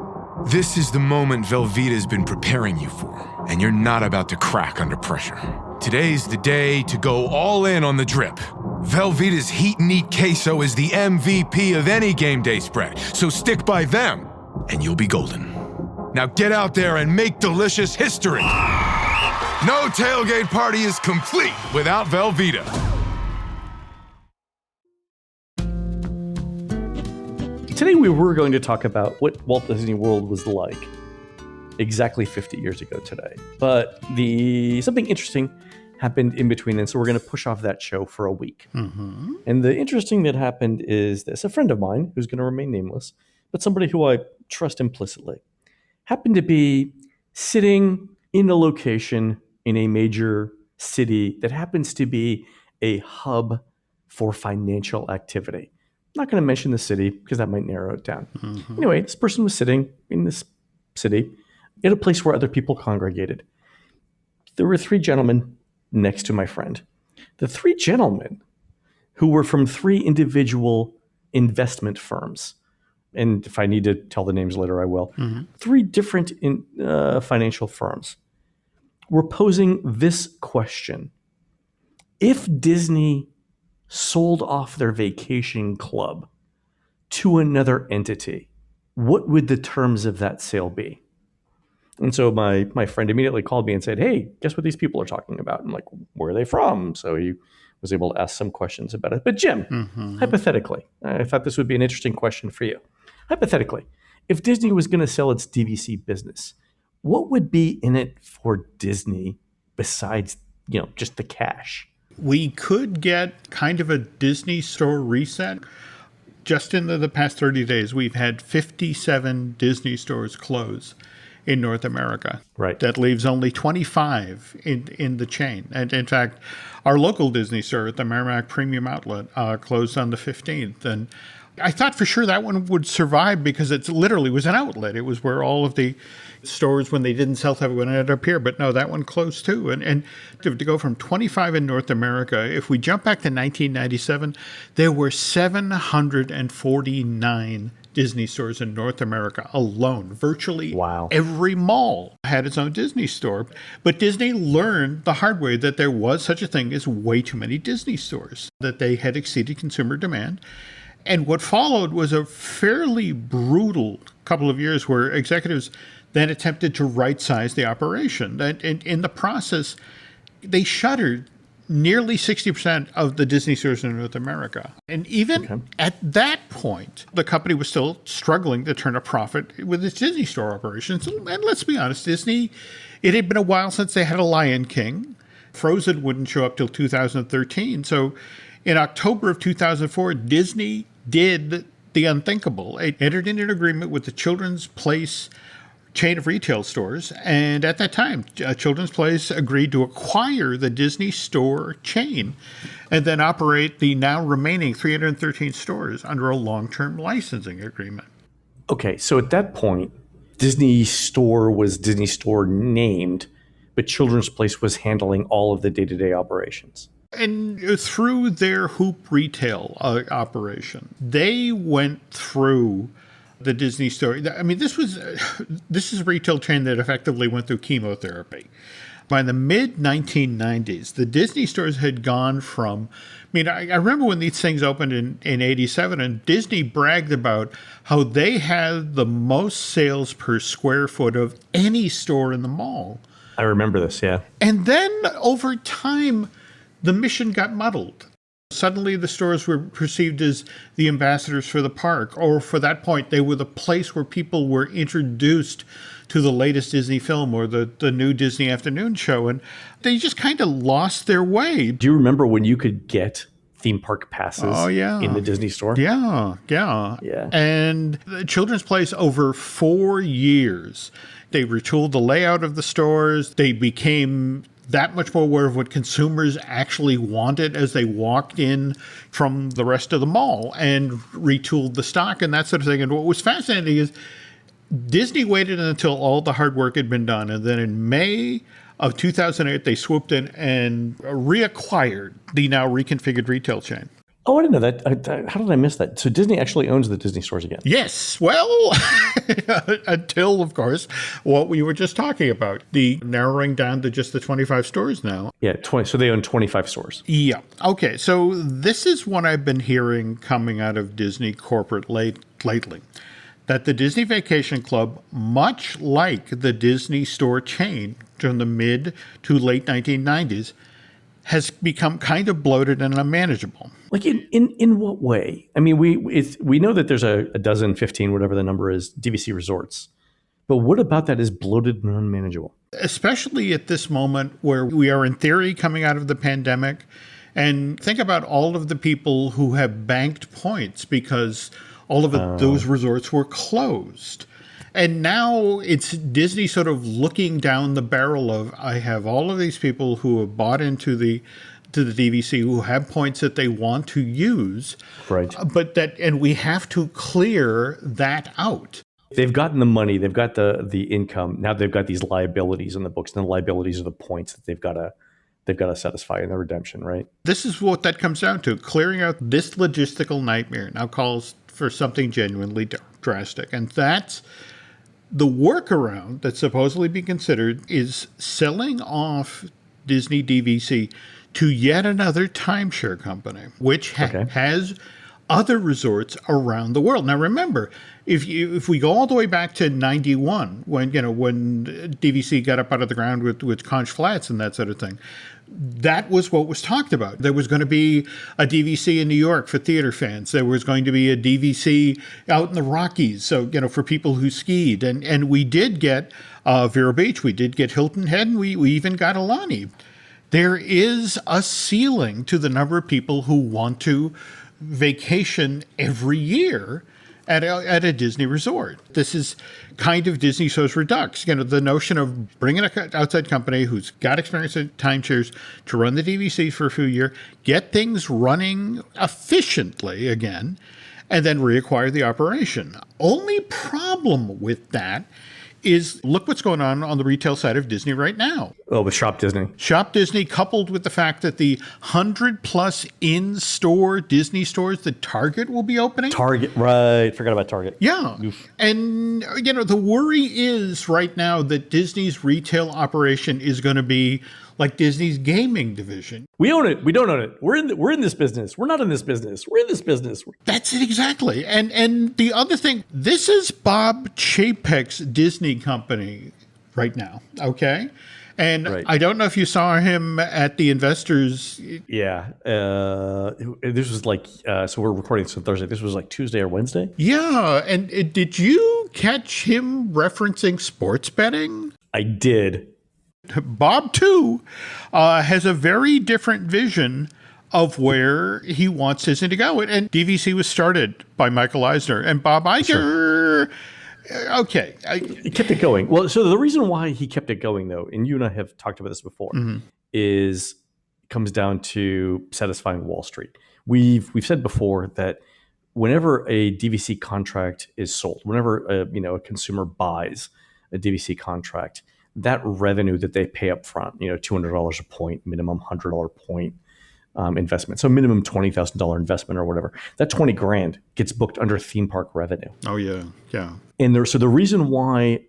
This is the moment Velveeta's been preparing you for, and you're not about to crack under pressure. Today's the day to go all in on the drip. Velveeta's Heat and Eat Queso is the MVP of any game day spread, so stick by them, and you'll be golden. Now get out there and make delicious history. No tailgate party is complete without Velveeta. Today we were going to talk about what Walt Disney World was like exactly 50 years ago today. But something interesting happened in between then, so we're going to push off that show for a week. Mm-hmm. And the interesting that happened is this. A friend of mine, who's going to remain nameless, but somebody who I trust implicitly, happened to be sitting in a location in a major city that happens to be a hub for financial activity. I'm not going to mention the city because that might narrow it down. Mm-hmm. Anyway, this person was sitting in this city at a place where other people congregated. There were three gentlemen next to my friend. The three gentlemen, who were from three individual investment firms, and if I need to tell the names later, I will, three different financial firms, were posing this question. If Disney sold off their vacation club to another entity, what would the terms of that sale be? And so my friend immediately called me and said, hey, guess what these people are talking about? I'm like, where are they from? So he was able to ask some questions about it. But Jim, hypothetically, I thought this would be an interesting question for you. Hypothetically, if Disney was going to sell its DVC business, what would be in it for Disney besides, just the cash? We could get kind of a Disney store reset. Just in the past 30 days, we've had 57 Disney stores close in North America. Right. That leaves only 25 in the chain. And in fact, our local Disney store at the Merrimack Premium Outlet closed on the 15th. And I thought for sure that one would survive because it literally was an outlet. It was where all of the stores, when they didn't sell to everyone, ended up here. But no, that one closed too. And to go from 25 in North America, if we jump back to 1997, there were 749 Disney stores in North America alone. Virtually every mall had its own Disney store. But Disney learned the hard way that there was such a thing as way too many Disney stores, that they had exceeded consumer demand. And what followed was a fairly brutal couple of years where executives then attempted to right-size the operation. And in the process, they shuttered nearly 60% of the Disney stores in North America. And even at that point, the company was still struggling to turn a profit with its Disney store operations. And let's be honest, Disney, it had been a while since they had a Lion King. Frozen wouldn't show up till 2013. So in October of 2004, Disney did the unthinkable. It entered into an agreement with the Children's Place chain of retail stores. And at that time, Children's Place agreed to acquire the Disney store chain and then operate the now remaining 313 stores under a long-term licensing agreement. Okay, so at that point, Disney Store was Disney Store named, but Children's Place was handling all of the day-to-day operations. And through their Hoop retail operation, they went through the Disney store. I mean, this is a retail chain that effectively went through chemotherapy. By the mid-1990s, the Disney stores had gone from, I remember when these things opened in 87, and Disney bragged about how they had the most sales per square foot of any store in the mall. I remember this, yeah. And then over time, the mission got muddled. Suddenly the stores were perceived as the ambassadors for the park, or for that point, they were the place where people were introduced to the latest Disney film or the new Disney afternoon show, and they just kind of lost their way. Do you remember when you could get theme park passes in the Disney store? Yeah. And the Children's Place, over 4 years, they retooled the layout of the stores. They became that much more aware of what consumers actually wanted as they walked in from the rest of the mall, and retooled the stock and that sort of thing. And what was fascinating is Disney waited until all the hard work had been done. And then in May of 2008, they swooped in and reacquired the now reconfigured retail chain. Oh, I didn't know that. How did I miss that? So Disney actually owns the Disney stores again? Yes. Well, until, of course, what we were just talking about, the narrowing down to just the 25 stores now. Yeah, 20. So they own 25 stores. Yeah. Okay. So this is what I've been hearing coming out of Disney corporate lately, that the Disney Vacation Club, much like the Disney store chain from the mid to late 1990s, has become kind of bloated and unmanageable. Like in what way? I mean, we know that there's a dozen, 15, whatever the number is, DVC resorts. But what about that is bloated and unmanageable? Especially at this moment where we are in theory coming out of the pandemic. And think about all of the people who have banked points because all of those resorts were closed. And now it's Disney sort of looking down the barrel of, I have all of these people who have bought into the DVC who have points that they want to use. Right. And we have to clear that out. They've gotten the money, they've got the income. Now they've got these liabilities in the books, and the liabilities are the points that they've got to satisfy in the redemption, right? This is what that comes down to. Clearing out this logistical nightmare now calls for something genuinely drastic. And that's the workaround that's supposedly being considered is selling off Disney DVC to yet another timeshare company, which has other resorts around the world. Now, remember, if we go all the way back to 91, when DVC got up out of the ground with Conch Flats and that sort of thing, that was what was talked about. There was going to be a DVC in New York for theater fans. There was going to be a DVC out in the Rockies, so for people who skied. And we did get Vero Beach, we did get Hilton Head, and we even got Alani. There is a ceiling to the number of people who want to vacation every year at a Disney resort. This is kind of Disney So's Redux. The notion of bringing an outside company who's got experience in timeshares to run the DVC for a few years, get things running efficiently again, and then reacquire the operation. Only problem with that is look what's going on the retail side of Disney right now. Oh, with Shop Disney. Shop Disney, coupled with the fact that the 100+ in-store Disney stores that Target will be opening. Target, right. Forgot about Target. Yeah. Oof. And, the worry is right now that Disney's retail operation is going to be like Disney's gaming division. We own it. We don't own it. We're in this business. We're not in this business. We're in this business. That's it exactly. And the other thing, this is Bob Chapek's Disney company right now. Okay. And right. I don't know if you saw him at the investors. Yeah. This was so we're recording this on Thursday. This was like Tuesday or Wednesday. Yeah. And did you catch him referencing sports betting? I did. Bob, too, has a very different vision of where he wants Disney to go. And DVC was started by Michael Eisner and Bob Iger. Sure. Okay. He kept it going. Well, so the reason why he kept it going, though, and you and I have talked about this before, comes down to satisfying Wall Street. We've said before that whenever a DVC contract is sold, whenever a consumer buys a DVC contract, that revenue that they pay up front, $200 a point, minimum $100 point investment. So minimum $20,000 investment or whatever. That $20,000 gets booked under theme park revenue. Oh yeah. Yeah. And so the reason why,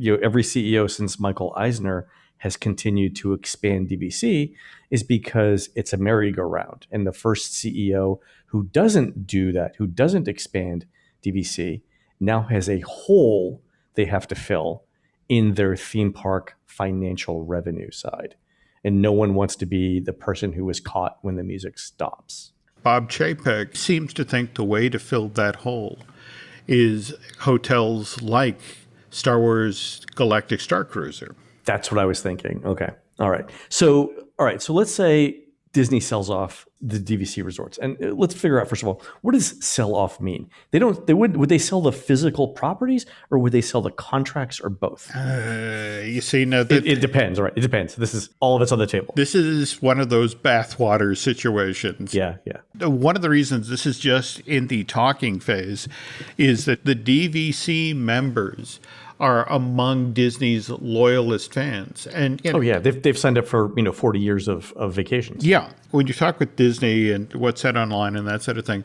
every CEO since Michael Eisner has continued to expand DVC is because it's a merry-go-round. And the first CEO who doesn't do that, who doesn't expand DVC, now has a hole they have to fill in their theme park financial revenue side. And no one wants to be the person who was caught when the music stops. Bob Chapek seems to think the way to fill that hole is hotels like Star Wars Galactic Star Cruiser. That's what I was thinking. Okay. All right. So let's say Disney sells off the DVC resorts. And let's figure out, first of all, what does sell off mean? Would they sell the physical properties, or would they sell the contracts, or both? You see, now it depends, right? It depends. This is all of it's on the table. This is one of those bathwater situations. Yeah. One of the reasons this is just in the talking phase is that the DVC members are among Disney's loyalist fans. And they've signed up for 40 years of vacations. Yeah. When you talk with Disney and what's said online and that sort of thing,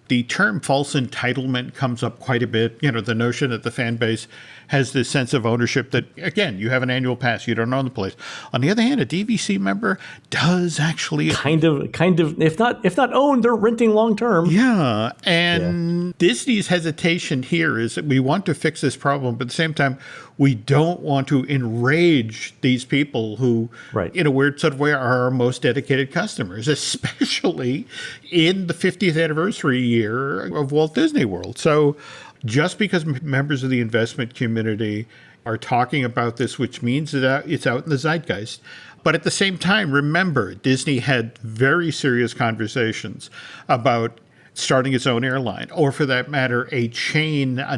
the term false entitlement comes up quite a bit. The notion that the fan base has this sense of ownership that, again, you have an annual pass, you don't own the place. On the other hand, a DVC member does actually kind of, if not owned, they're renting long term. Yeah. And Disney's hesitation here is that we want to fix this problem, but at the same time, we don't want to enrage these people who, in a weird sort of way, are our most dedicated customers, especially in the 50th anniversary year of Walt Disney World. So just because members of the investment community are talking about this, which means that it's out in the zeitgeist. But at the same time, remember, Disney had very serious conversations about starting its own airline, or for that matter, a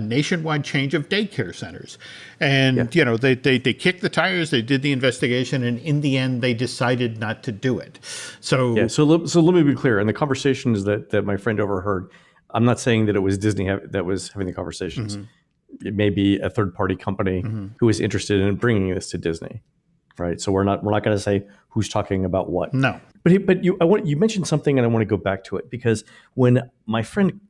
nationwide change of daycare centers. And, they kicked the tires, they did the investigation, and in the end, they decided not to do it. So let me be clear. In the conversations that my friend overheard, I'm not saying that it was Disney that was having the conversations. Mm-hmm. It may be a third-party company who is interested in bringing this to Disney, right? So we're not going to say who's talking about what. No. But you mentioned something, and I want to go back to it, because when my friend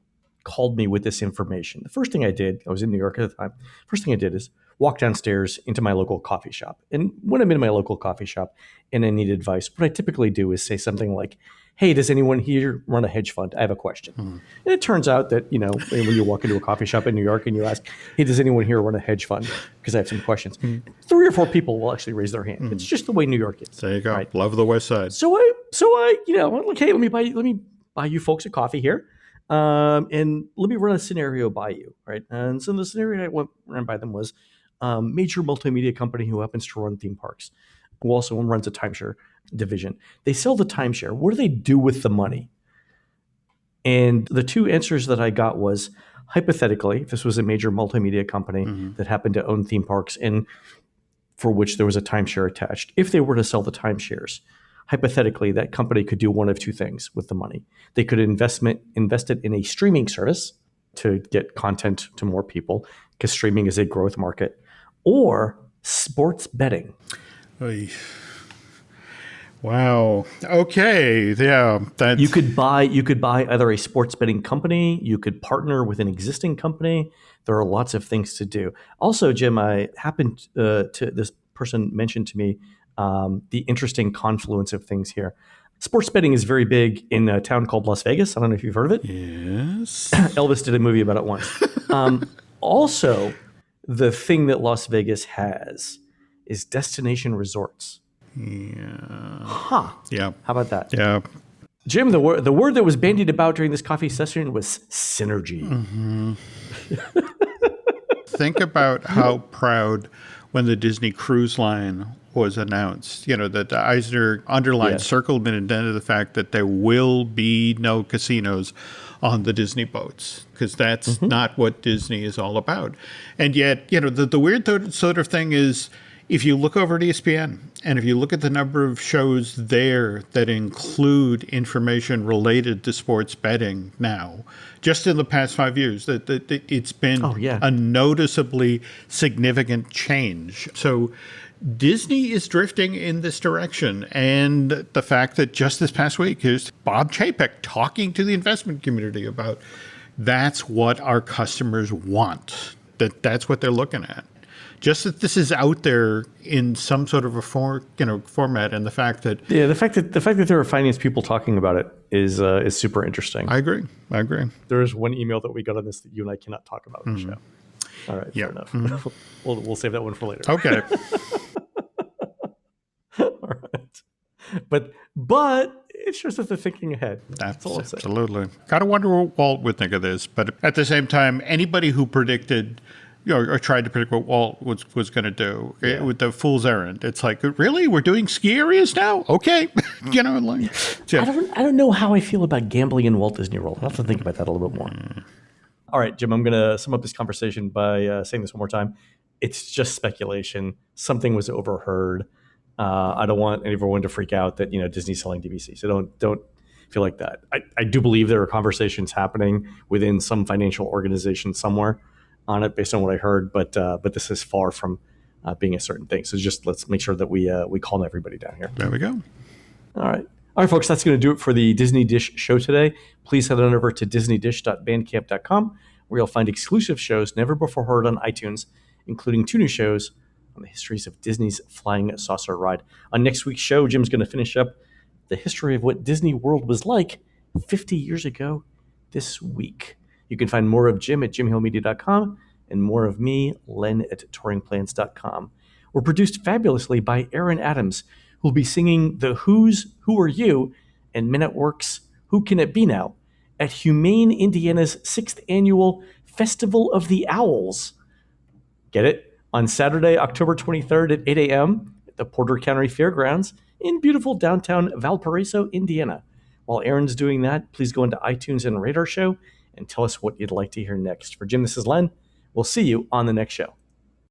called me with this information, the first thing I did, I was in New York at the time, first thing I did is walk downstairs into my local coffee shop. And when I'm in my local coffee shop and I need advice, what I typically do is say something like, hey, does anyone here run a hedge fund? I have a question. And it turns out that, when you walk into a coffee shop in New York and you ask, hey, does anyone here run a hedge fund? Because I have some questions. 3 or 4 people will actually raise their hand. It's just the way New York is. There you go. Right? Love the West Side. So I I'm like, hey, let me buy you folks a coffee here. And let me run a scenario by you, right? And so the scenario I ran by them was major multimedia company who happens to run theme parks, who also runs a timeshare division. They sell the timeshare. What do they do with the money? And the 2 answers that I got was, hypothetically, if this was a major multimedia company that happened to own theme parks and for which there was a timeshare attached, if they were to sell the timeshares, hypothetically, that company could do one of 2 things with the money. They could invest it in a streaming service to get content to more people, because streaming is a growth market, or sports betting. Oy. Wow. Okay. Yeah. You could buy either a sports betting company, you could partner with an existing company. There are lots of things to do. Also, Jim, I happened this person mentioned to me the interesting confluence of things here. Sports betting is very big in a town called Las Vegas. I don't know if you've heard of it. Yes. Elvis did a movie about it once. Also, the thing that Las Vegas has is destination resorts. Yeah. Huh. Yeah. How about that? Yeah. Jim, the word that was bandied about during this coffee session was synergy. Mm-hmm. Think about how proud when the Disney Cruise Line was announced, that the Eisner underlined, circled and indented the fact that there will be no casinos on the Disney boats, because that's not what Disney is all about. And yet, the weird sort of thing is, if you look over at ESPN and if you look at the number of shows there that include information related to sports betting now, just in the past 5 years, that it's been a noticeably significant change. So Disney is drifting in this direction. And the fact that just this past week, here's Bob Chapek talking to the investment community about that's what our customers want, that's what they're looking at. Just that this is out there in some sort of a format, and the fact that the fact that there are finance people talking about it is super interesting. I agree. There is one email that we got on this that you and I cannot talk about on the show. All right, fair enough. We'll save that one for later. Okay. All right, but it shows that they're thinking ahead. That's all I'm saying. Absolutely. Gotta wonder what Walt would think of this, but at the same time, anybody who predicted, or tried to predict what Walt was going to do with the fool's errand. It's like, really? We're doing ski areas now? Okay. I don't know how I feel about gambling in Walt Disney World. I'll have to think about that a little bit more. All right, Jim, I'm going to sum up this conversation by saying this one more time. It's just speculation. Something was overheard. I don't want everyone to freak out that Disney's selling DVC. So don't feel like that. I do believe there are conversations happening within some financial organization somewhere on it, based on what I heard. But this is far from being a certain thing. So just let's make sure that we calm everybody down here. There we go. All right, folks, that's going to do it for the Disney Dish show today. Please head on over to disneydish.bandcamp.com, where you'll find exclusive shows never before heard on iTunes, including 2 new shows on the histories of Disney's Flying Saucer Ride. On next week's show, Jim's going to finish up the history of what Disney World was like 50 years ago this week. You can find more of Jim at jimhillmedia.com and more of me, Len, at touringplans.com. We're produced fabulously by Aaron Adams, who'll be singing the Who's Who Are You and Men at Work's Who Can It Be Now at Humane Indiana's 6th annual Festival of the Owls. Get it? On Saturday, October 23rd at 8 a.m. at the Porter County Fairgrounds in beautiful downtown Valparaiso, Indiana. While Aaron's doing that, please go into iTunes and rate our show and tell us what you'd like to hear next. For Jim, this is Len. We'll see you on the next show.